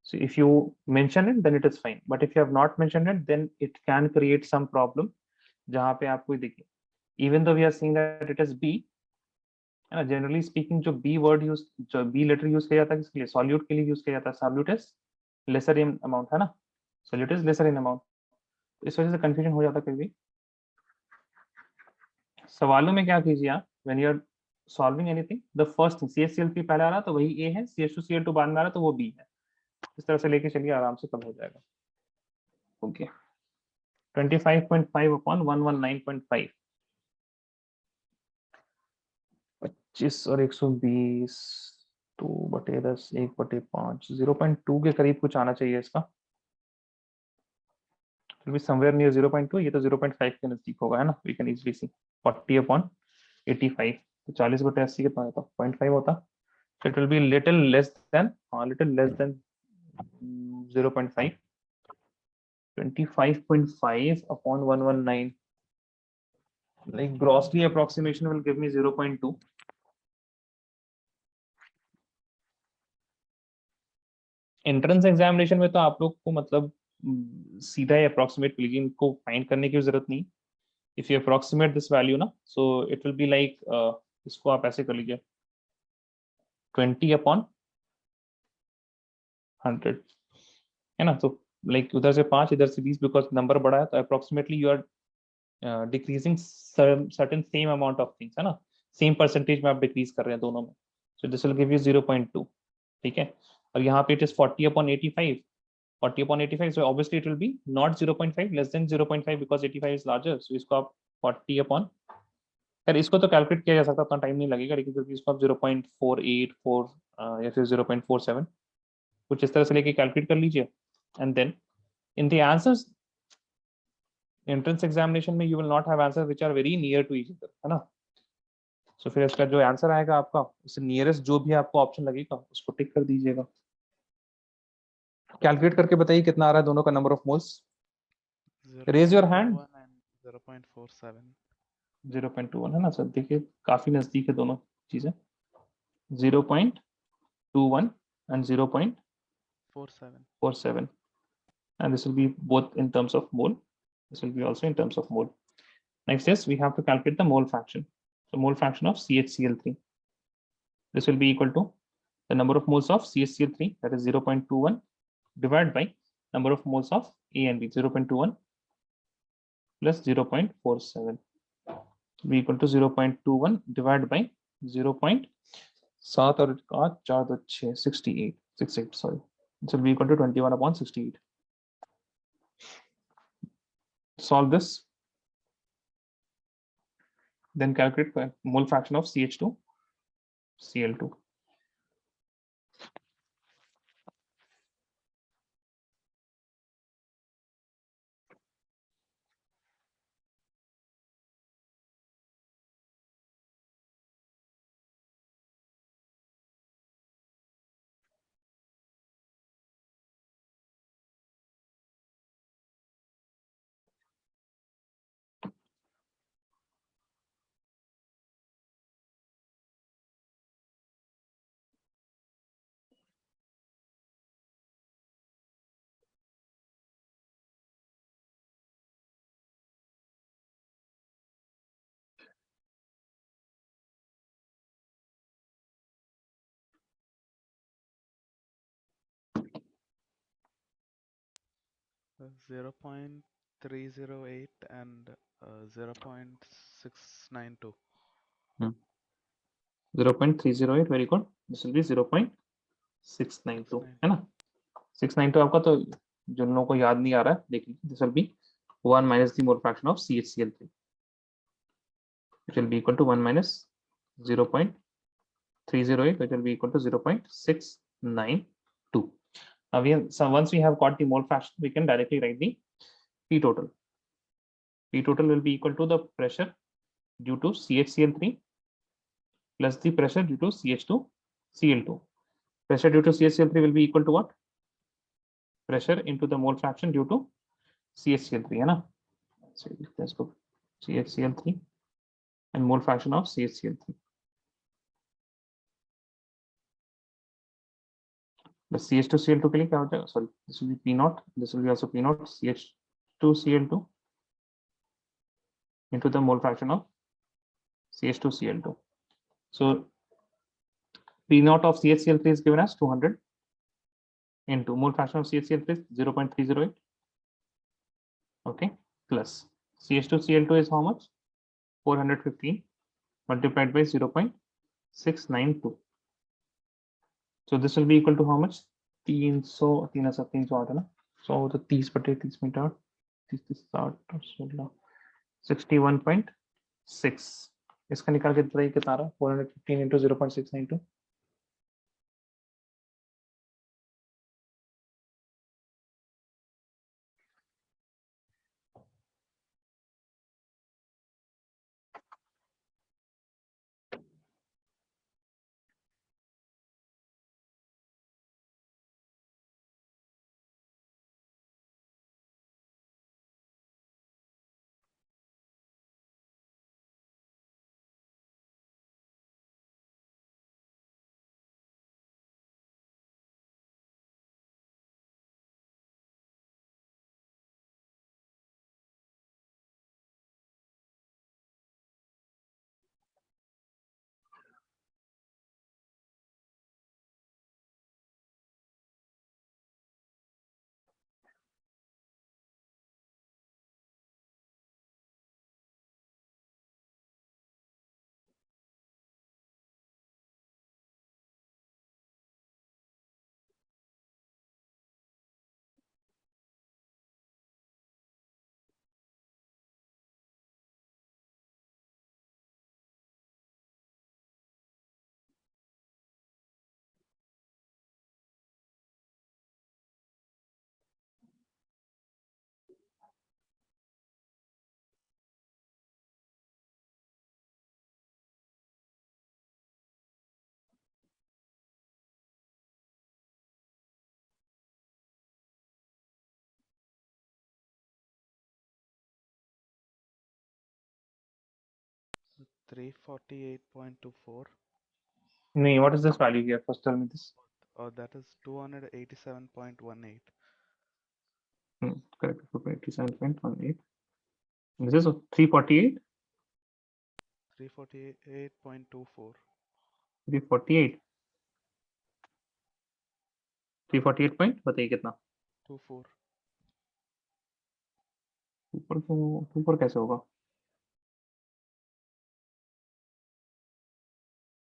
So if you mention it, then it is fine. But if you have not mentioned it, then it can create some problem. जहाँ पे आपको देखिए, even though we are saying that it is B, है ना? Generally speaking, जो B word use, जो B letter use किया जाता है किसके लिए? Solute के लिए use किया जाता है. Solute is lesser in amount, है ना? Solute is lesser in amount. इस वजह से confusion हो जाता है कभी. सवालों में क्या कीजिए आप? When you are solving anything, the first thing, CHCl3 पहले आ रहा तो वही A है, CH2Cl2 बाद में आ रहा तो वो B है. इस तरह से लेके चलिए, आराम से कम हो जाएगा. ओके 25.5 upon 119.5, 25 और 120, 2/10, 1/5, 0.2 के करीब कुछ आना चाहिए इसका, will be somewhere near 0.2, ये तो 0.5 के नजदीक होगा, है ना? We can easily see 40 upon 85, तो 40/80 कितना होता? 0.5 होता, so it will be little less than 0.5, 25.5 upon 119, like grossly approximation will give me 0.2. Entrance examination में तो आप लोग को मतलब सीधा ही अप्रोक्सीमेट मिलेगी, इनको फाइंड करने की जरूरत नहीं। If you approximate this value ना, so it will be like, इसको आप ऐसे कर लीजिए 20 अपॉन 100, है ना? तो लाइक उधर से 5, इधर से 20, बिकॉज नंबर बड़ा है, तो approximately you are decreasing certain same amount of things, है ना? सेम परसेंटेज में आप डिक्रीज कर रहे हैं दोनों में, so this will give you 0.2, ठीक है? और यहाँ पे it is 40 upon 85, 40 upon 85, so obviously it will be not 0.5, less than 0.5, because 85 is larger, so इसको आप 40 upon, यार इसको तो कैलकुलेट किया जा सकता, उतना टाइम नहीं लगेगा, लेकिन क्योंकि इसको आप 0.484 या फिर 0.47 कुछ इस तरह से लेके कैलकुलेट कर लीजिए, and then in the answers entrance examination में you will not have answer which are very near to each other, है ना? सो फिर इसका जो आंसर आएगा आपका, उससे नियरेस्ट जो भी आपको ऑप्शन लगेगा उसको टिक कर दीजिएगा। कैलकुलेट करके बताइए कितना आ रहा है दोनों का number of moles. Raise your hand. 0.21 and 0.47. 0.21 है ना सर, देखिए काफी नजदीक है दोनों चीजें, 0.21 and 0.47, and this will be both in terms of mole, this will be also in terms of mole. Next is we have to calculate the mole fraction, so mole fraction of CHCl3, this will be equal to the number of moles of CHCl3, that is 0.21, divided by number of moles of A and B, 0.21 plus 0.47, be equal to 0.21 divided by 0.7 और 4 2 6 68 sorry, this will be equal to 21 upon 68. Solve this, then calculate mole fraction of CH2Cl2. Uh, 0.308 and 0.692. 0.308, very good, this will be 0.692, है ना? 692 आपका, तो जिन लोगों को याद नहीं आ रहा है देख लीजिए, this will be 1 minus the mole fraction of CHCl3, which will be equal to 1 minus 0.308, which will be equal to 0.692. Now so once we have got the mole fraction, we can directly write the P total. P total will be equal to the pressure due to CHCl3 plus the pressure due to CH2Cl2. Pressure due to CHCl3 will be equal to what? Pressure into the mole fraction due to CHCl3, है ना? So let's go CHCl3 and mole fraction of CHCl3. The CH2Cl2 के लिए क्या हो जाएगा? Sorry, this will be P0. This will be also P0 CH2Cl2 into the mole fraction of CH2Cl2. So P0 of CHCl3 is given as 200 into mole fraction of CHCl3 is 0.308. Okay, plus CH2Cl2 is how much? 415 multiplied by 0.692. So this will be equal to how much? 300 308 है ना? So the 30/30 metre 61.6 इसका निकाल के बताइए कितना आ रहा है 415 into 0.692 348.24. नहीं what is this value here first tell me this That is 287.18. correct 87.18 this is 348 348.24. 348 348 point बताइए कितना 24. ऊपर कैसे होगा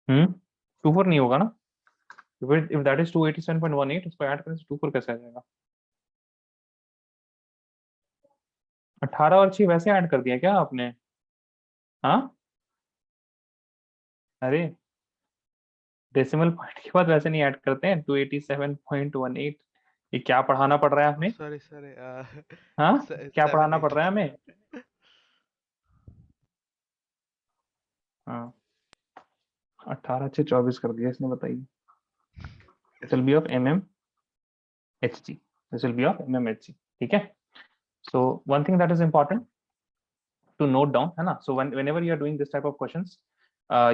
24 नहीं होगा ना if that is 287.18 उसको ऐड करें तो 24 कैसे आ जाएगा 18 और 6 वैसे ऐड कर दिया क्या आपने हाँ अरे डेसिमल पॉइंट के बाद वैसे नहीं ऐड करते हैं 287.18 ये क्या पढ़ाना पड़ रहा है हमें Sorry. हाँ क्या पढ़ाना 780. पड़ रहा है हमें हाँ 18 से 24 कर दिया इसने बताइए this will be of mmHg this will be of mmHg ठीक है so one thing that is important to note down है ना so whenever you are doing this type of questions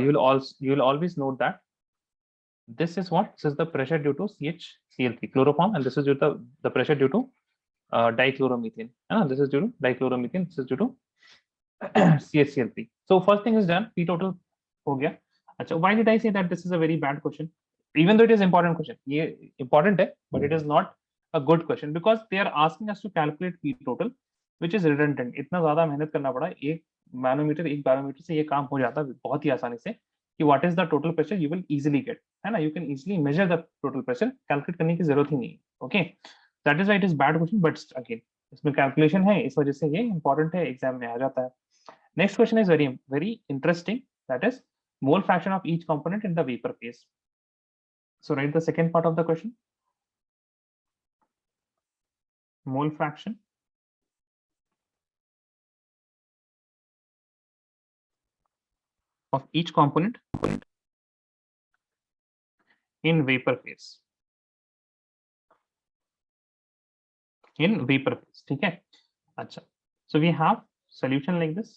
you will always note that this is the pressure due to CHCl3 chloroform and this is due to the pressure due to dichloromethane है ना this is due to dichloromethane this is due to CHCl3 so first thing is done P total हो गया अच्छा why did I say that this is a very bad question even though it is important question ये important है but it is not a good question because they are asking us to calculate P total which is redundant इतना ज्यादा मेहनत करना पड़ा एक barometer से ये काम हो जाता है बहुत ही आसानी से कि what is the total pressure you will easily get है ना you can easily measure the total pressure calculate करने की जरूरत ही नहीं है okay that is why it is bad question but again इसमें calculation है इस वजह से ये important है एग्जाम में आ जाता है next question is very interesting that is mole fraction of each component in the vapor phase so write the second part of the question mole fraction of each component in vapor phase ठीक है अच्छा so we have solution like this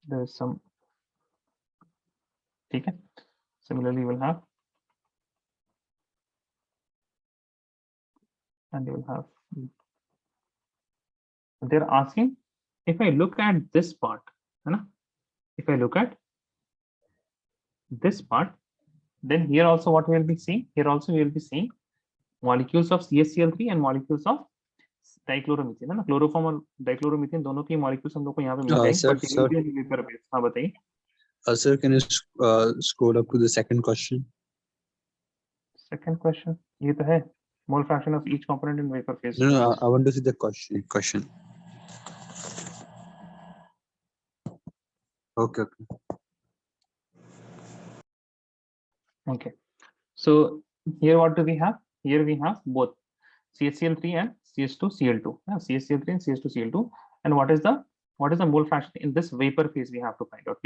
there is some ठीक है similarly you will have and you will have they're asking if I look at this part है ना if I look at this part then here also what we will be seeing here also we will be seeing molecules of CHCl3 and molecules of dichloromethane है ना, chloroform और dichloromethane दोनों की molecules हम लोग को यहाँ पे मिल जाएंगे, Sir, but they will be in vapor phase। हाँ बताइए। Sir, can you scroll up to the second question? Second question ये तो है, mole fraction of each component in vapour phase. No, I want to see the question. Okay. Okay, so here what do we have? Here we have both CHCl3 and CH2Cl2, CHCl3 and CH2Cl2, and what is the mole fraction in this vapor phase we have to find out.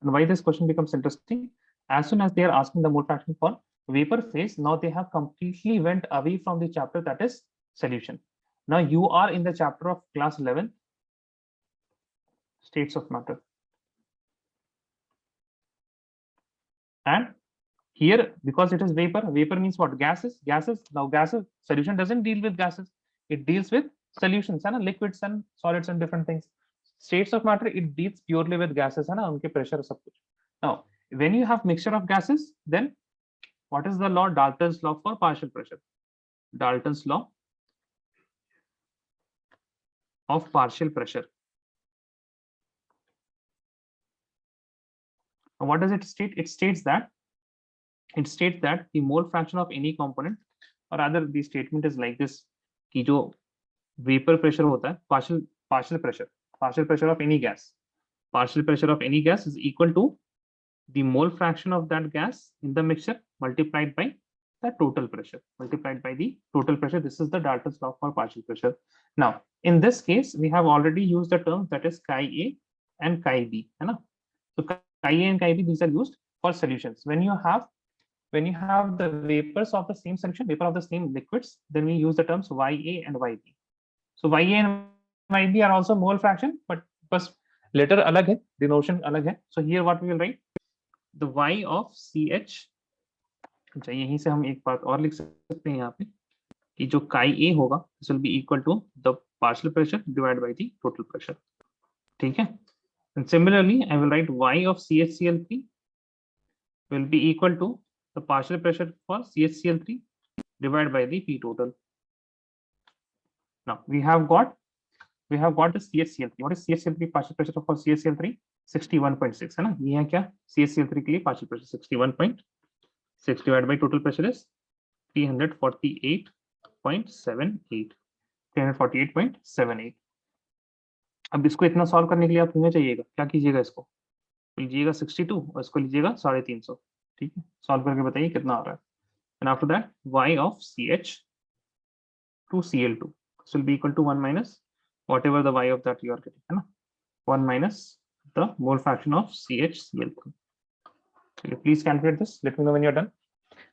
And why this question becomes interesting? As soon as they are asking the mole fraction for vapor phase, now they have completely went away from the chapter that is solution. Now you are in the chapter of class 11, states of matter, and here, because it is vapor means what? Gases. Now gases, solution doesn't deal with gases, it deals with solutions and liquids and solids and different things. States of matter, it deals purely with gases है ना, उनके pressure सब कुछ. Now when you have mixture of gases, then what is the law? Dalton's law for partial pressure. Dalton's law of partial pressure. Now, what does it state? It states that the mole fraction of any component, or rather the statement is like this, कि जो vapor pressure होता है, partial pressure of any gas is equal to the mole fraction of that gas in the mixture multiplied by the total pressure. This is the Dalton's law for partial pressure. Now in this case we have already used the terms that is chi A and chi B, है ना? So chi A and chi B, these are used for solutions. When you have the vapors of the same solution, vapor of the same liquids, then we use the terms Ya and Yb. So Ya and Yb are also mole fraction, but बस letter अलग है, denotation अलग है. So here what we will write, the Y of CH, अच्छा यहीं से हम एक बात और लिख सकते हैं यहाँ पे कि जो chi A होगा, this will be equal to the partial pressure divided by the total pressure. ठीक है? And similarly, I will write Y of CHCl3 will be equal to the partial pressure for CHCl3 divided by the P total. Now we have got the CHCl3. What is CHCl3 partial pressure for CHCl3? 61.6 है ना? ये है क्या? CHCl3 के लिए partial pressure 61.6 divided by total pressure is 348.78. अब इसको इतना सॉल्व करने के लिए आप चाहिएगा, क्या कीजिएगा, इसको लीजिएगा 62 और इसको लीजिएगा 350. ठीक है, सॉल्व करके बताइए कितना आ रहा है. And after that, Y of CH2Cl2 this will be equal to 1 minus whatever the Y of that you are getting, है ना? 1 minus the mole fraction of CHCl3. Okay, please calculate this. Let me know when you're done.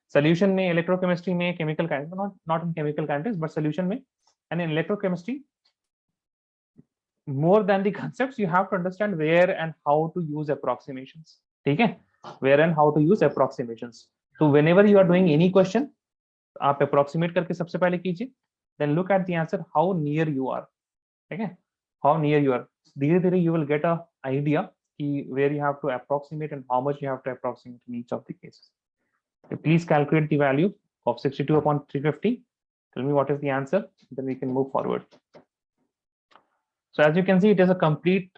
Solution में electrochemistry में chemical kinetics, not in chemical kinetics, but solution में, and in electrochemistry, more than the concepts, you have to understand where and how to use approximations. ठीक है? Where and how to use approximations. So whenever you are doing any question, आप approximate करके सबसे पहले कीजिए. Then look at the answer, how near you are. ठीक है? How near you are. धीरे-धीरे you will get a idea कि where you have to approximate and how much you have to approximate in each of the cases. Okay, please calculate the value of 62 upon 350. Tell me what is the answer. Then we can move forward. So as you can see, it is a complete,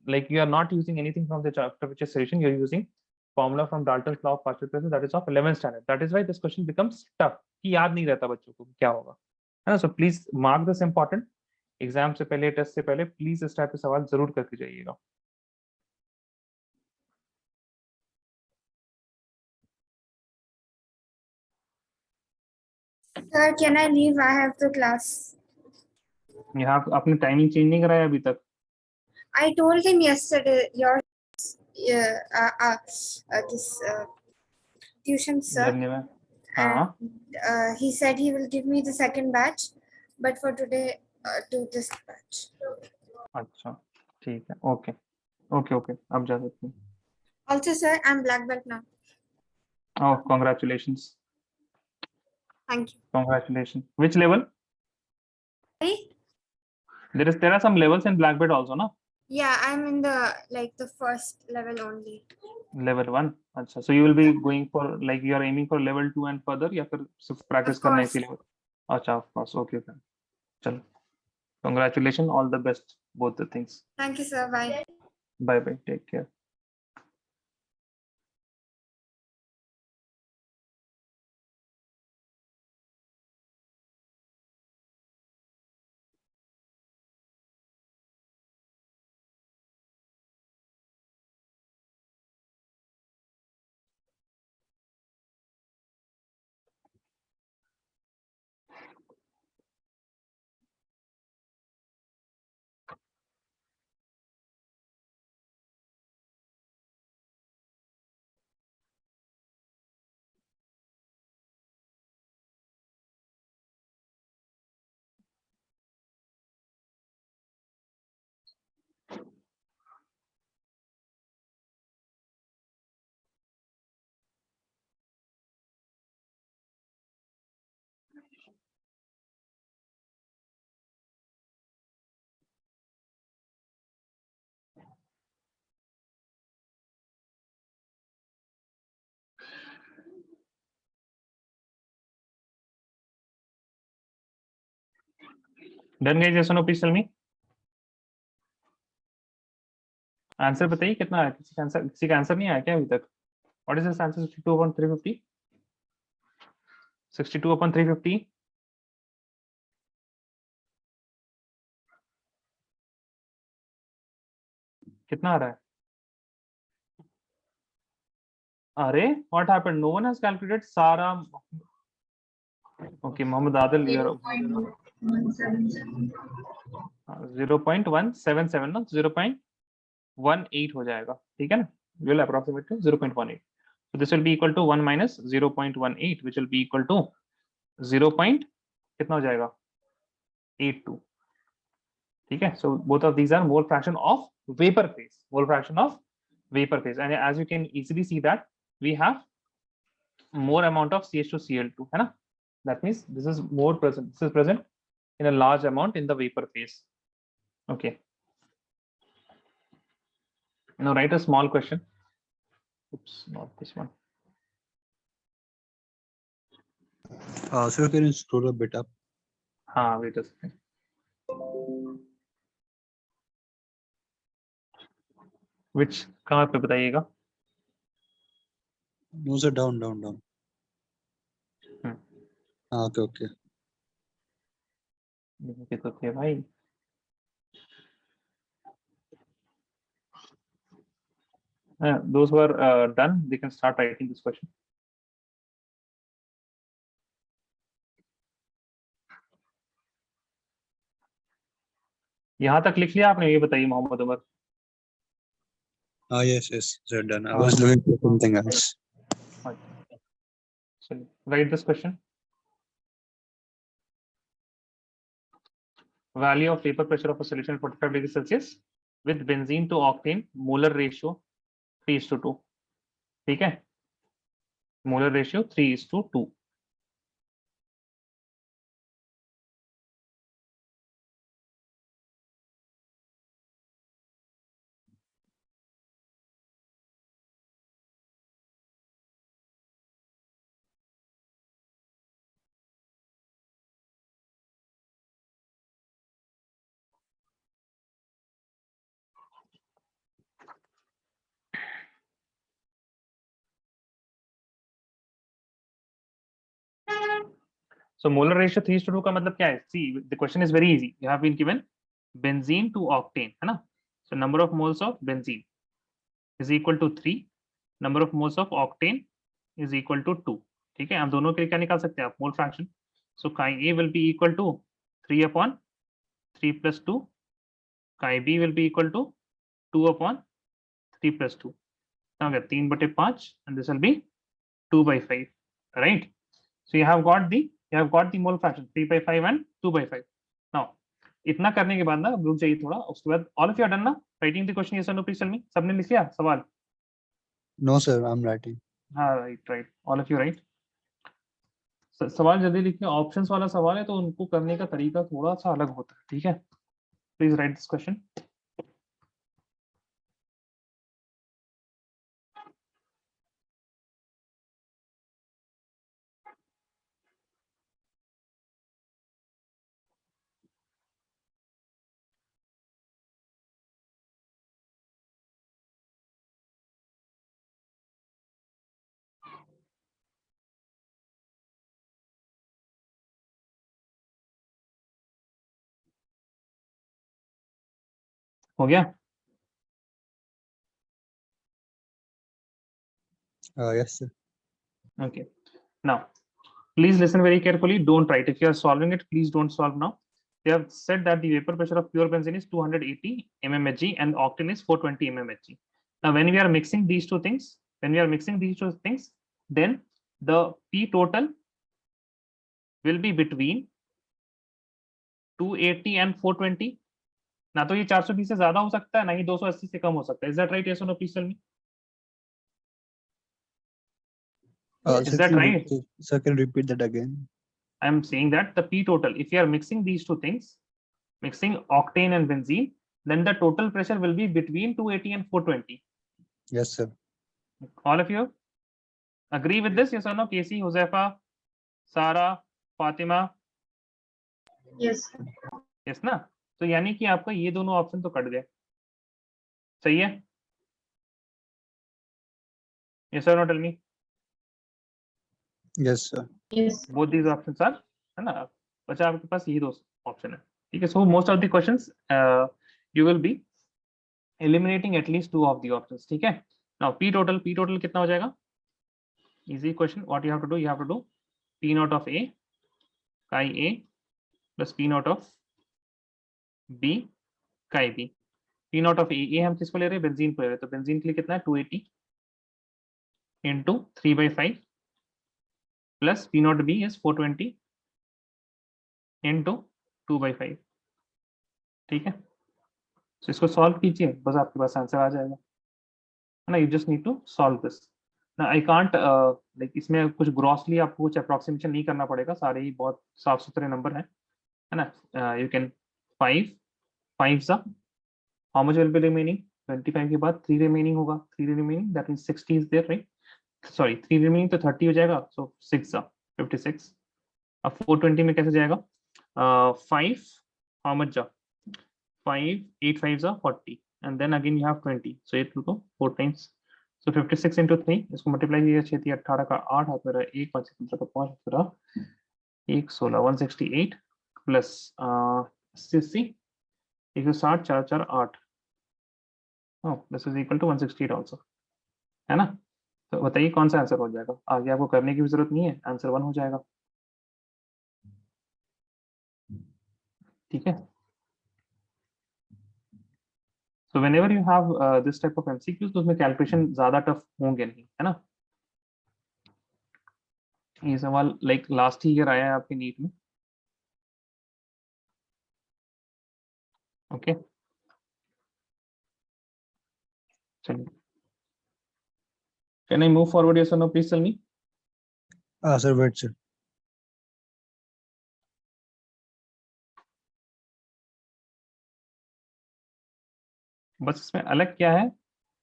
like you are not using anything from the chapter which is solution. You're using formula from Dalton's law of partial pressure, that is of 11th standard. That is why this question becomes tough. कि याद नहीं रहता बच्चों को क्या होगा, है ना? So please mark this important. Exam से पहले, टेस्ट से पहले प्लीज इस टाइप के सवाल जरूर करके जाइएगा. Sir, can I leave? I have the class. यहाँ आपने टाइमिंग चेंज नहीं कराया अभी तक. I told him yesterday your this tuition sir, धन्यवाद. and हाँ he said he will give me the second batch, but for today do this batch. अच्छा ठीक है. ओके ओके ओके, आप जा सकते हैं. Also sir, I'm black belt now. Oh, congratulations. Thank you. Congratulations. Which level? Sorry? There are some levels in black belt also, no? Yeah, I'm in the the first level only. Level 1. अच्छा, so you will be going for, like you are aiming for level 2 and further, या फिर सिर्फ practice करना है इसी level? अच्छा, of course. Okay then. चलो, congratulations, all the best, both the things. Thank you, sir. Bye. Bye bye, take care. Done guys, yes or no, please tell me. Answer बताइए कितना आया, किसी का आंसर नहीं आया क्या अभी तक? What is this answer? 62 upon 350. 62 upon 350. कितना आ रहा है? अरे what happened? No one has calculated सारा. Okay, Mohammed Adil, you are 0.177 ना, 0.18 हो जाएगा, ठीक है ना? Will approximate to 0.18. So this will be equal to 1 minus 0.18, which will be equal to 0. कितना हो जाएगा? 82. ठीक है? So both of these are mole fraction of vapor phase. Mole fraction of vapor phase, and as you can easily see that we have more amount of CH2Cl2, है ना? That means this is more present. This is present in a large amount in the vapor phase. Okay. Now write a small question. Oops, not this one. Sir, can you scroll a bit up? हाँ, wait a second. Which कहाँ पे बताइएगा? No, sir, down. Okay. ये तो थे भाई. Those who are done, they can start writing this question. यहाँ तक लिख लिया आपने? ये बताइए Mohammad Umar. Yes, sir, done. I was looking for something else. So write this question. Value of vapor pressure of a solution at 45 degrees Celsius with benzene to octane molar ratio 3:2. ठीक है? Molar ratio 3:2. So molar ratio 3:2 का मतलब क्या है? See, the question is very easy. You have been given benzene to octane, है ना? So number of moles of benzene is equal to 3. Number of moles of octane is equal to 2. ठीक है? आप दोनों के लिए क्या निकाल सकते हैं आप? Mole fraction. So chi A will be equal to 3 upon 3 plus 2. Chi B will be equal to 2 upon 3 plus 2. Now get 3/5, and this will be 2/5, right? So you have got the mole fraction 3/5 and 2/5. Now इतना करने के बाद ना रुक जाइए थोड़ा, उसके बाद all of you are done ना writing the question? Yes or no, please tell me. सबने लिख लिया सवाल? No, sir, I'm writing. हाँ, right, all of you right. सवाल जल्दी लिखिए. ऑप्शंस वाला सवाल है तो उनको करने का तरीका थोड़ा सा अलग होता है, ठीक है? Please right this question. हो गया? Yes, sir. Okay. Now, please listen very carefully. Don't write. If you are solving it, please don't solve now. They have said that the vapor pressure of pure benzene is 280 mmHg and octane is 420 mmHg. Now, when we are mixing these two things, then the P total will be between 280 and 420. ना तो ये 420 से ज्यादा हो सकता है, ना ही 280 से कम हो सकता है. Is that right? Yes or no? Please tell me. Is Sir, that can you right? sir, can you repeat that again? I am saying that the P total, if you are mixing these two things, mixing octane and benzene, then the total pressure will be between 280 and 420. Yes, sir. All of you agree with this? Yes or no? Casey, Josefa, Sarah, Fatima? Yes. Yes ना? तो यानी कि आपका ये दोनों option तो cut गए. सही है? Yes or no? Tell me. Yes, sir. Yes. Both these options are, है ना? बचा आपके पास ये दो ऑप्शन है. ठीक है? So most of the questions you will be eliminating at least two of the options. ठीक है? Now P total कितना हो जाएगा? Easy question. What you have to do? You have to do P naught of A chi A plus P naught of B chi B. P naught of A हम किसको ले रहे हैं? Benzene को ले रहे हैं. तो बेंजीन के लिए कितना है? 280 into 3/5 plus P naught B is 420 into 2/5. ठीक है? So इसको सॉल्व कीजिए, बस आपके पास आंसर आ जाएगा, है ना? You just need to solve this. ना आई कांट लाइक इसमें कुछ ग्रॉसली आपको कुछ अप्रोक्सीमेशन नहीं करना पड़ेगा, सारे ही बहुत साफ सुथरे नंबर हैं, है ना? यू कैन 5 सा how much will be remaining? 25 के बाद 3 रिमेनिंग होगा. 3 remaining that means 60 is there, right? Sorry 3 remaining तो 30 हो जाएगा. सो 6 सा 56. अब 420 में कैसे जाएगा? 5 हाउ मच जा? 5 8 5 are 40 and then again you have 20, so it will go 4 times. So 56 into 3, इसको मल्टीप्लाई कीजिए. 6 3 18 का 8 हाथ में रहा, 1 5 15 का 5 हाथ में रहा, 1 16 168 plus 80 160 4 4 8. oh this is equal to 168 also, है ना? तो बताइए कौन सा आंसर हो जाएगा? आगे आपको करने की भी जरूरत नहीं है, आंसर 1 हो जाएगा. ठीक है? So whenever you have this type of MCQs, तो उसमें कैलकुलेशन ज्यादा टफ होंगे नहीं, है ना? ये सवाल लाइक लास्ट ईयर आया है आपके नीट में. ओके चलिए. Can I move forward? Yes और no? Please tell me. Sir, wait, sir. बस इसमें अलग क्या है?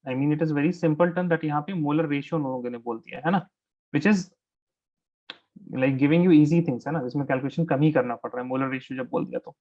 I mean it is very simple term that यहाँ पे मोलर रेशियो लोगों ने बोल दिया है ना, which is like giving you easy things, है ना? इसमें कैलकुलेशन कम ही करना पड़ रहा है मोलर रेशियो जब बोल दिया तो.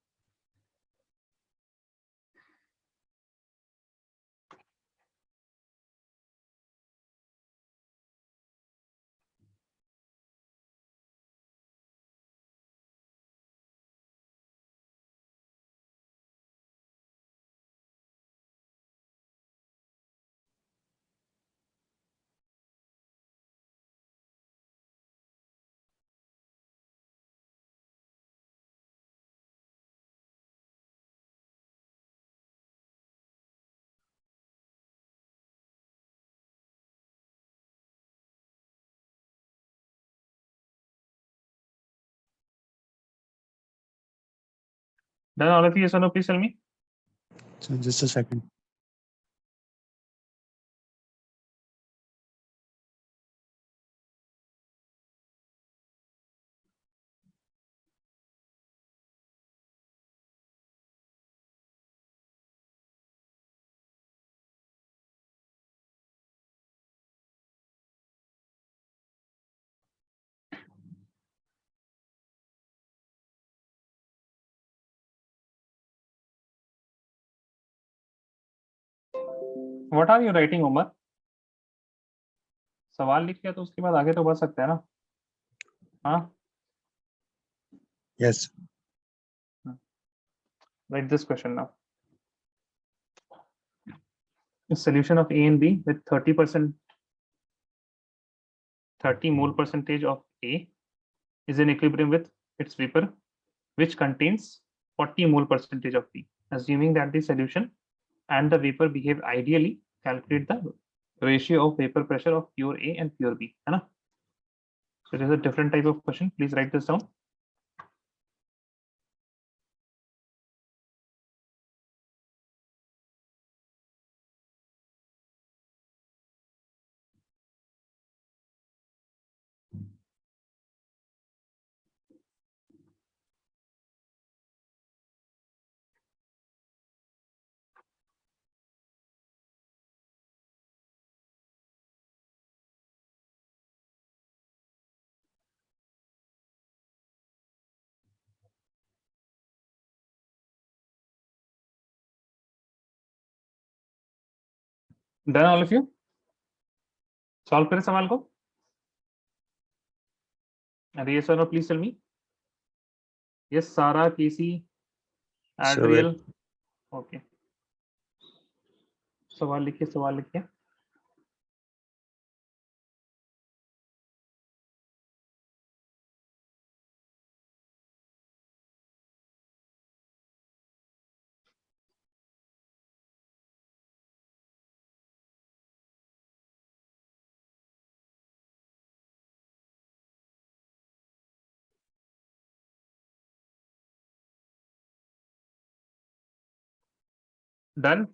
Done all of you? Yes or no? Please tell me. So just a second. What are you writing, Umar? सवाल लिख लिया तो उसके बाद आगे तो बढ़ सकते हैं ना? हाँ, Yes. write this question now. a solution of A and B with 30% 30 mole percentage of A is in equilibrium with its vapor, which contains 40 mole percentage of B. Assuming that the solution and the vapor behave ideally, calculate the ratio of vapor pressure of pure A and pure B. है ना? So it is a different type of question. Please write this down. Done all of you? Solve करें सवाल को? Yes or no? Please tell me. Yes, Sarah, Casey, Adriel. Okay. सवाल लिखिए, सवाल लिखिए. Done?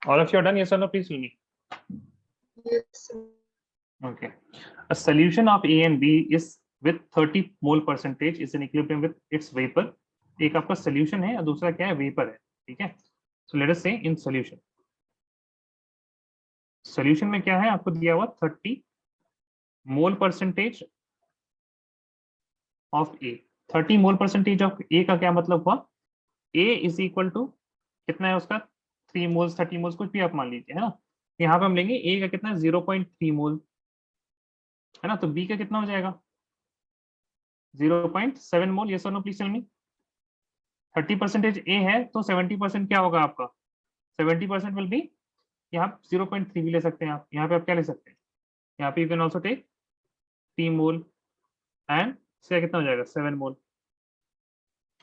All of you are done? Yes or no? Please tell me. Yes. Okay. A solution of A and B is with 30 mole percentage is in equilibrium with its vapor. एक आपका solution है और दूसरा क्या है? Vapor है. ठीक है? So let us say in solution. Solution में क्या है? आपको दिया हुआ 30 mole percentage of A. 30 mole percentage of A का क्या मतलब हुआ? A is equal to कितना है उसका? 3 moles, 30 moles कुछ भी आप मान लीजिए, है ना? यहाँ पे हम लेंगे A का कितना? 0.3 मोल, है ना? तो B का कितना हो जाएगा? 0.7 मोल. यस और no? Please tell me. 30% A है तो 70% क्या होगा आपका? 70% विल बी, यहाँ 0.3 भी ले सकते हैं आप. यहाँ पे आप क्या ले सकते हैं? यहाँ पे you can also take 3 mole and इसका कितना हो जाएगा? 7 mole.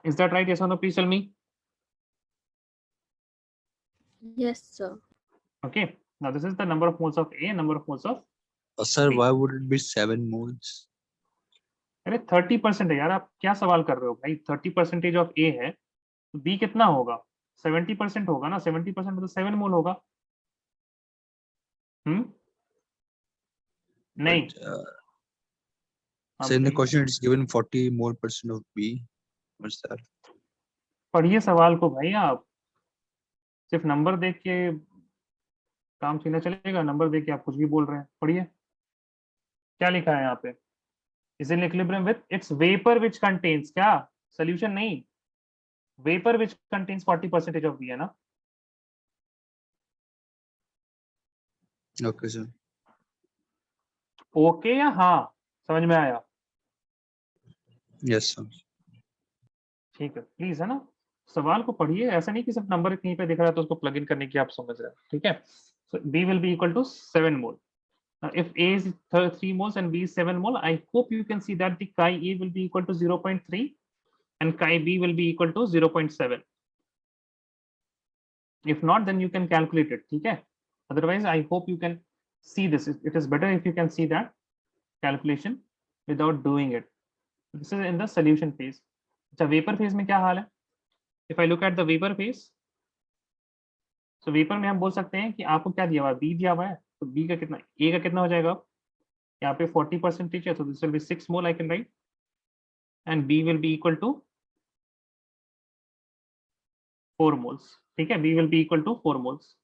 Is that right? Yes और no? Please tell me. Yes, sir. Okay, now this is the number of moles of A and number of moles of Sir, B. why would it be 7 moles? अरे 30% है यार, आप क्या सवाल कर रहे हो भाई? 30% ऑफ A है तो B कितना होगा? 70% होगा ना. 70% मतलब 7 मोल होगा. नहीं. So in the question it's given 40 more % of B. What's that? पढ़िए सवाल को भाई. आप सिर्फ नंबर देख के काम सीना चलेगा? नंबर देख के आप कुछ भी बोल रहे हैं. पढ़िए क्या लिखा है यहाँ पे. Is in equilibrium with its vapour which contains, क्या? सोल्यूशन नहीं, vapour which contains 40% of B, है ना? Okay, sir. ओके या हाँ? समझ में आया? Yes, sir. ठीक है, प्लीज, है ना? सवाल को पढ़िए. ऐसा नहीं कि सिर्फ नंबर कहीं पे दिख रहा है तो उसको प्लग इन करने की आप समझ रहे हैं. ठीक है? So B will be equal to 7 mole. If A is 3 moles and B is 7 mole, I hope you can see that the chi A will be equal to 0.3 and chi B will be equal to 0.7. If not, then you can calculate it. ठीक है? Otherwise, I hope you can see this. It is better if you can see that calculation without doing it. This is in the solution phase. अच्छा, vapor phase में क्या हाल है? If I look at the vapor phase, so vapor में हम बोल सकते हैं कि आपको क्या दिया हुआ है? B दिया हुआ है. तो B का कितना, A का कितना हो जाएगा? यहाँ पे 40% है, so this will be 6 mole I can write, and B will be equal to 4 moles. ठीक है? B will be equal to 4 moles.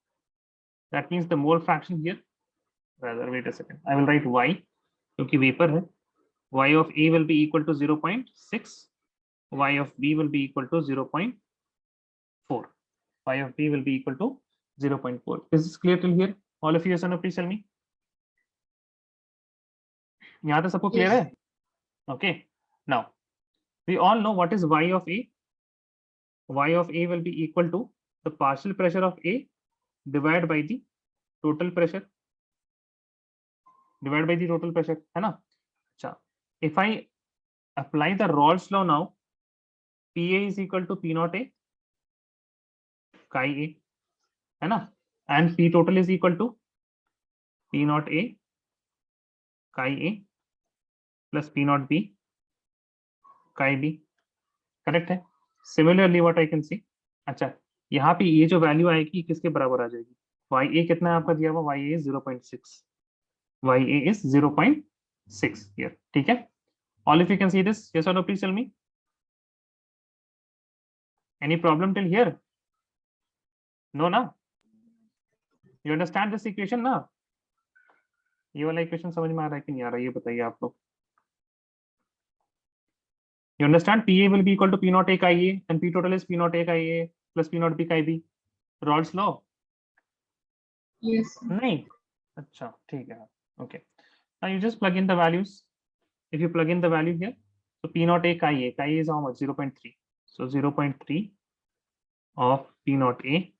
That means the mole fraction here, rather wait a second, I will write Y क्योंकि vapor है. Y of A will be equal to 0.6, Y of B will be equal to 0.4. Y of B will be equal to 0.4. Is this clear till here? All of you, yes or no? Please tell me. यहाँ तक सबको clear है? Okay. Now we all know what is Y of A. Y of A will be equal to the partial pressure of A divide by the total pressure, divide by the total pressure, है ना। अच्छा, if I apply the Raoult's law now, PA is equal to P naught A chi A, है ना, and P total is equal to P naught A chi A plus P naught B chi B, correct है। Similarly what I can see, अच्छा यहाँ पे ये जो value आएगी किसके बराबर आ जाएगी, YA कितना है आपका दिया हुआ, YA is 0.6, YA is 0.6 here, ठीक है। All if you can see this, yes or no, please tell me. Any problem till here? No, na? You understand this equation ना? ये वाला इक्वेशन समझ में आ रहा है कि नहीं आ रहा है, ये बताइए आप लोग। You understand PA will be equal to P naught A chi A and P total is P naught A chi A plus P naught B chi B. Raoult's law? Yes. नहीं, अच्छा ठीक है, okay. Now you just plug in the values. If you plug in the value here, so P naught A chi A is how much? 0.3. So 0.3 of P naught A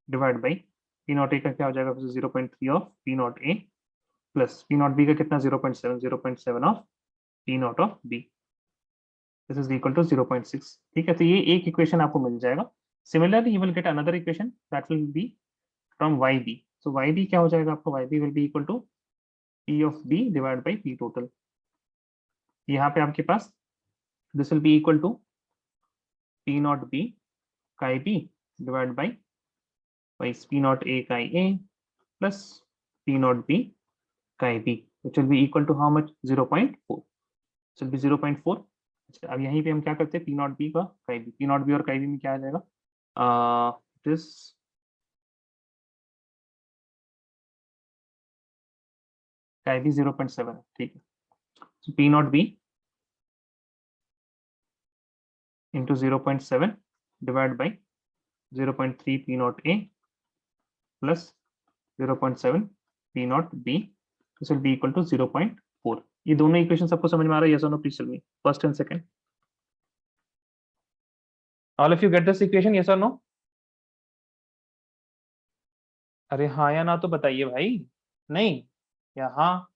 divided by P naught A का क्या हो जाएगा, 0.3 of P naught A plus P naught B का कितना, 0.7 of P naught of B. This is equal to 0.6. ठीक है, तो ये एक इक्वेशन आपको मिल जाएगा। Similarly, you will get another equation that will be from YB. So YB क्या हो जाएगा आपको, YB will be equal to P of B divided by P total. यहाँ पे आपके पास this will be equal to P naught B chi B divided by P naught A chi A plus P naught B chi B, which will be equal to how much, 0.4. So it will be 0.4. अब यहीं पे हम क्या करते हैं, P naught B का chi B, P naught B और chi B में क्या आ जाएगा, this chi B 0.7 है, ठीक है। So P naught B into 0.7 divided by 0.3 P naught A plus 0.7 P naught B, this will be equal to 0.4. ये दोनों इक्वेशन सबको समझ में आ रहा है, yes or no, please tell me, first and second. All of you get this equation, yes or no? अरे हाँ या ना तो बताइए भाई, नहीं या हाँ।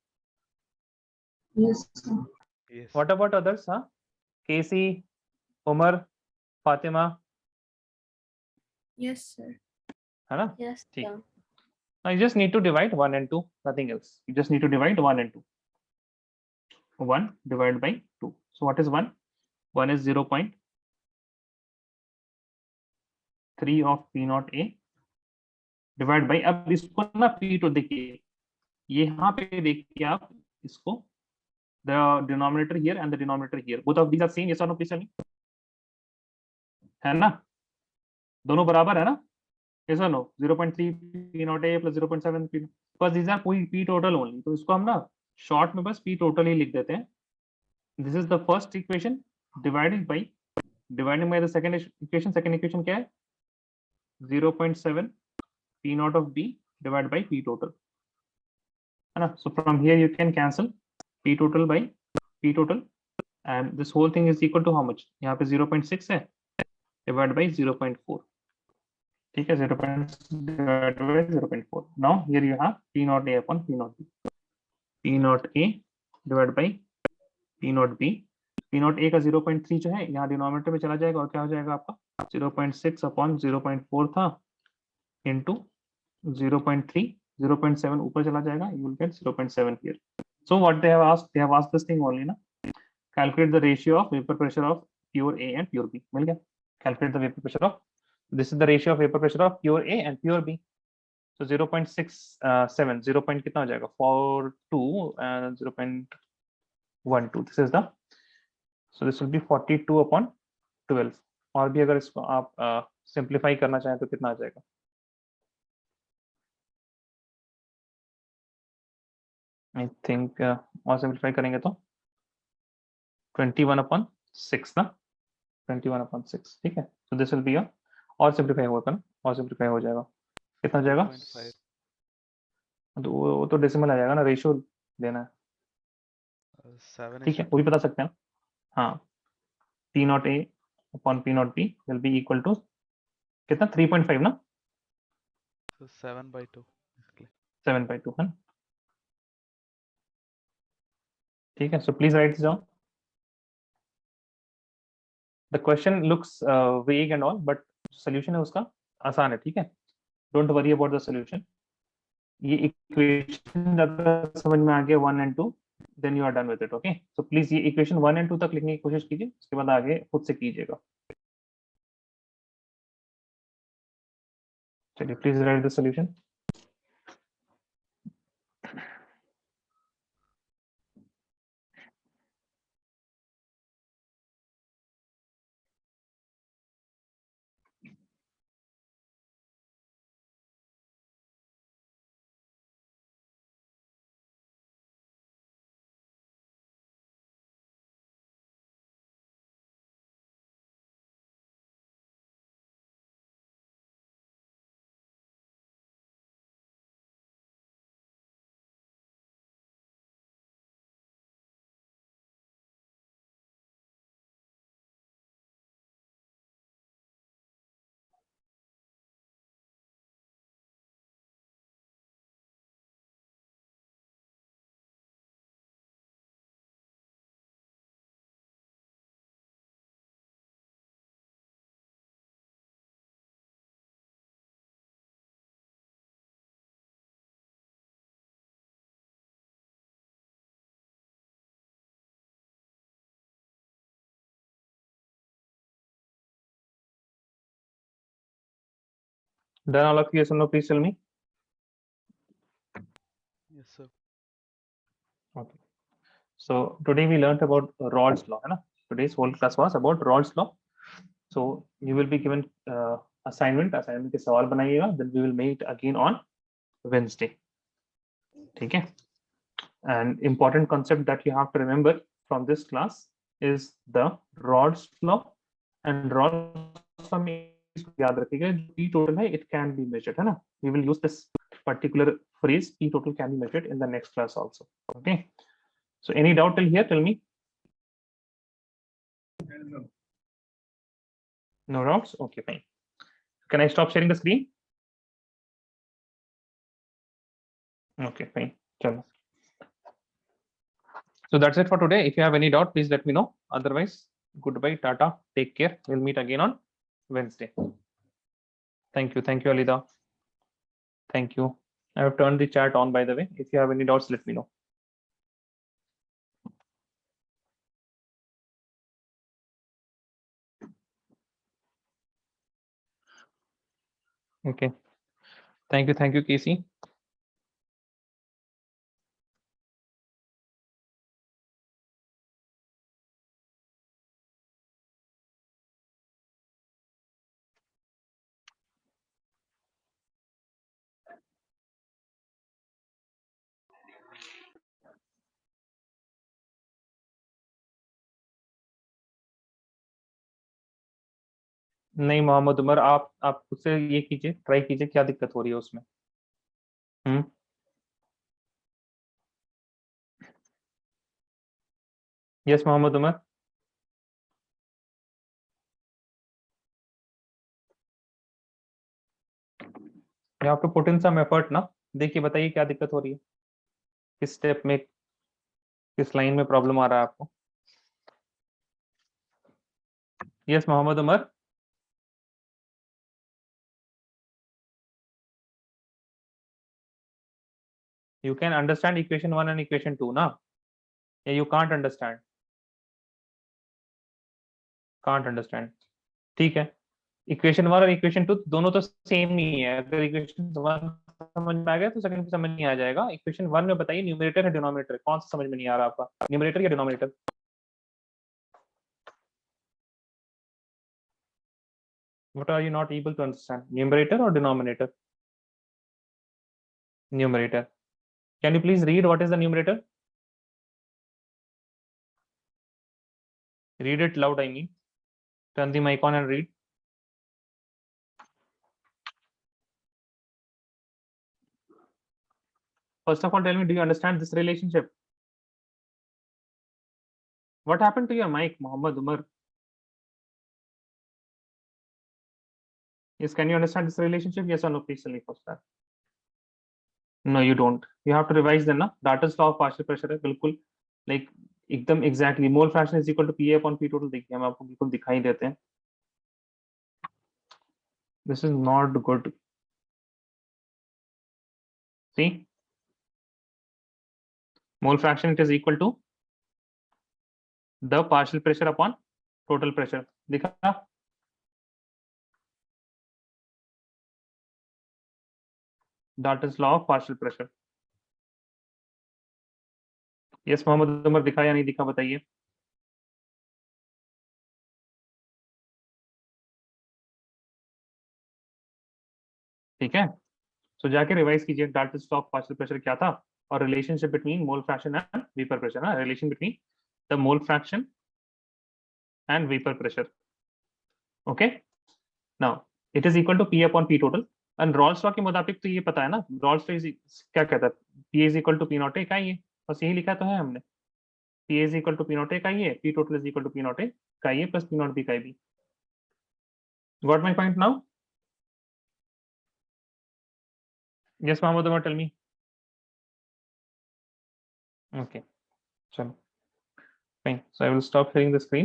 Yes, sir. Yes. What about others? हाँ, केसी, उमर, फातिमा, Yes, sir. है ना, Yes, ठीक। sir. Now you just need to divide 1 and 2, nothing else. You just need to divide 1 and 2. 1 divided by 2. So what is 1? 1 is 0.3 of P naught A divided by, अब इसको ना P to देखिए, यहाँ पे देखिए आप इसको, the denominator here and the denominator here, both of these are same, yes or no, please tell me, है ना, दोनों बराबर है ना, yes or no, 0.3 P naught A plus 0.7 P, because these are P total only, तो इसको हम ना शॉर्ट में बस P total ही लिख देते हैं। This is the first equation dividing by the second equation. Second equation क्या है, 0.7 P naught of B divided by P total, है ना। So from here you can cancel P total by P total and this whole thing is equal to how much, यहाँ पे 0.6 है divided by 0.4, ठीक है, 0.6 divided by 0.4. Now here you have P naught A upon P naught B, P naught A divided by P naught B, P naught A का 0.3 जो है यहाँ denominator में चला जाएगा और क्या हो जाएगा आपका, 0.6 अपॉन 0.4 था इंटू 0.3, 0.7 ऊपर चला जाएगा, you will get 0.7 here. So what they have asked this thing only ना, calculate the ratio of vapor pressure of pure A and pure B, मिल गया, calculate the vapor pressure of, this is the ratio of vapor pressure of pure A and pure B. So 0.67, 0. कितना हो जाएगा, 42 and 0.12, this is the, so this will be 42 upon 12, और भी अगर इसको आप simplify करना चाहें तो कितना आ जाएगा, आई थिंक और सिंप्लीफाई करेंगे तो 21 upon 6 ना, 21 upon 6, ठीक है। तो दिस विल बी और सिंप्लीफाई होगा ना, और सिंप्लीफाई हो जाएगा, कितना हो जाएगा, 2.5. तो वो तो डेसिमल आ जाएगा ना, रेशियो देना है, 7 ठीक है, वो भी बता सकते हैं हाँ। P naught A upon P naught B will be equal to कितना, 3.5 ना, So 7/2 basically. 7/2 है. ठीक है. So please write this down. The question looks vague and all, but solution है उसका आसान है. ठीक है. Don't worry about the solution. ये equation अगर समझ में आ गया 1 and 2, then you are done with it. Okay. So please ये equation 1 and 2 तक लिखने की कोशिश कीजिए. उसके बाद आगे खुद से कीजिएगा. चलिए, please write the solution. Done all of you? Yes or no? Please tell me. Yes, sir. Okay. So today we learned about Raoult's law. है ना? Today's whole class was about Raoult's law. So you will be given assignment. Assignment के सवाल बनाइएगा. Then we will meet again on Wednesday. ठीक है? And important concept that you have to remember from this class is the Raoult's law. And Raoult's law में याद रखिएगा, P total है, it can be measured, है ना? We will use this particular phrase, P total can be measured, in the next class also. Okay. So any doubt till here? Tell me. No doubts? Okay, fine. Can I stop sharing the screen? Okay, fine. Chalo. So that's it for today. If you have any doubt, please let me know. Otherwise, goodbye, tata, take care. We'll meet again on Wednesday. Thank you. Thank you, Alida. Thank you. I have turned the chat on, by the way. If you have any doubts, let me know. Okay. Thank you, Casey. नहीं मोहम्मद उमर, आप उससे ये कीजिए, try कीजिए, क्या दिक्कत हो रही है उसमें. Yes Mohammad Umar. You have to put in some effort ना. देखिए, बताइए क्या दिक्कत हो रही है, किस स्टेप में, किस लाइन में प्रॉब्लम आ रहा है आपको. Yes Mohammad Umar. You can understand equation 1 and equation 2 ना, या you can't understand? Can't understand. ठीक है. इक्वेशन 1 और इक्वेशन 2 दोनों तो सेम ही है. अगर इक्वेशन 1 समझ में आ गया तो सेकंड समझ नहीं आ जाएगा. इक्वेशन 1 में बताइए न्यूमरेटर है डिनोमिनेटर, कौन सा समझ में नहीं आ रहा आपका, न्यूमरेटर या denominator? What are you not able to understand, numerator or denominator? Numerator. Can you please read what is the numerator? Read it loud, I mean. Turn the mic on and read. First of all, tell me, do you understand this relationship? What happened to your mic, Muhammad Umar? Yes, can you understand this relationship? Yes or no? Please tell me first that. No, you don't. You have to revise then, na? Dalton's law of partial pressure है बिल्कुल like एकदम exactly mole fraction is equal to PA upon P total. देखिए हम आपको बिल्कुल दिखाई देते हैं. This is not good. See, mole fraction it is equal to the partial pressure upon total pressure. दिखा? Dalton's law of partial pressure. Yes, Mohammad Umar दिखा या नहीं दिखा बताइए. ठीक है. So जाके रिवाइज कीजिए Dalton's law of partial pressure क्या था और relationship between mole fraction and vapor pressure ना relation between the mole fraction and vapor pressure. Okay. Now it is equal to P upon P total and Raoult's law के मुताबिक तो ये पता है ना Raoult's law क्या कहता है P is equal to P naught A का ये बस यही लिखा तो है हमने P is equal to P naught A का ये P total is equal to P naught A का ये plus P naught B का भी. Got my point now? Yes, Mohammed Umar, tell me. Okay, chalo. Fine. So I will stop sharing the screen.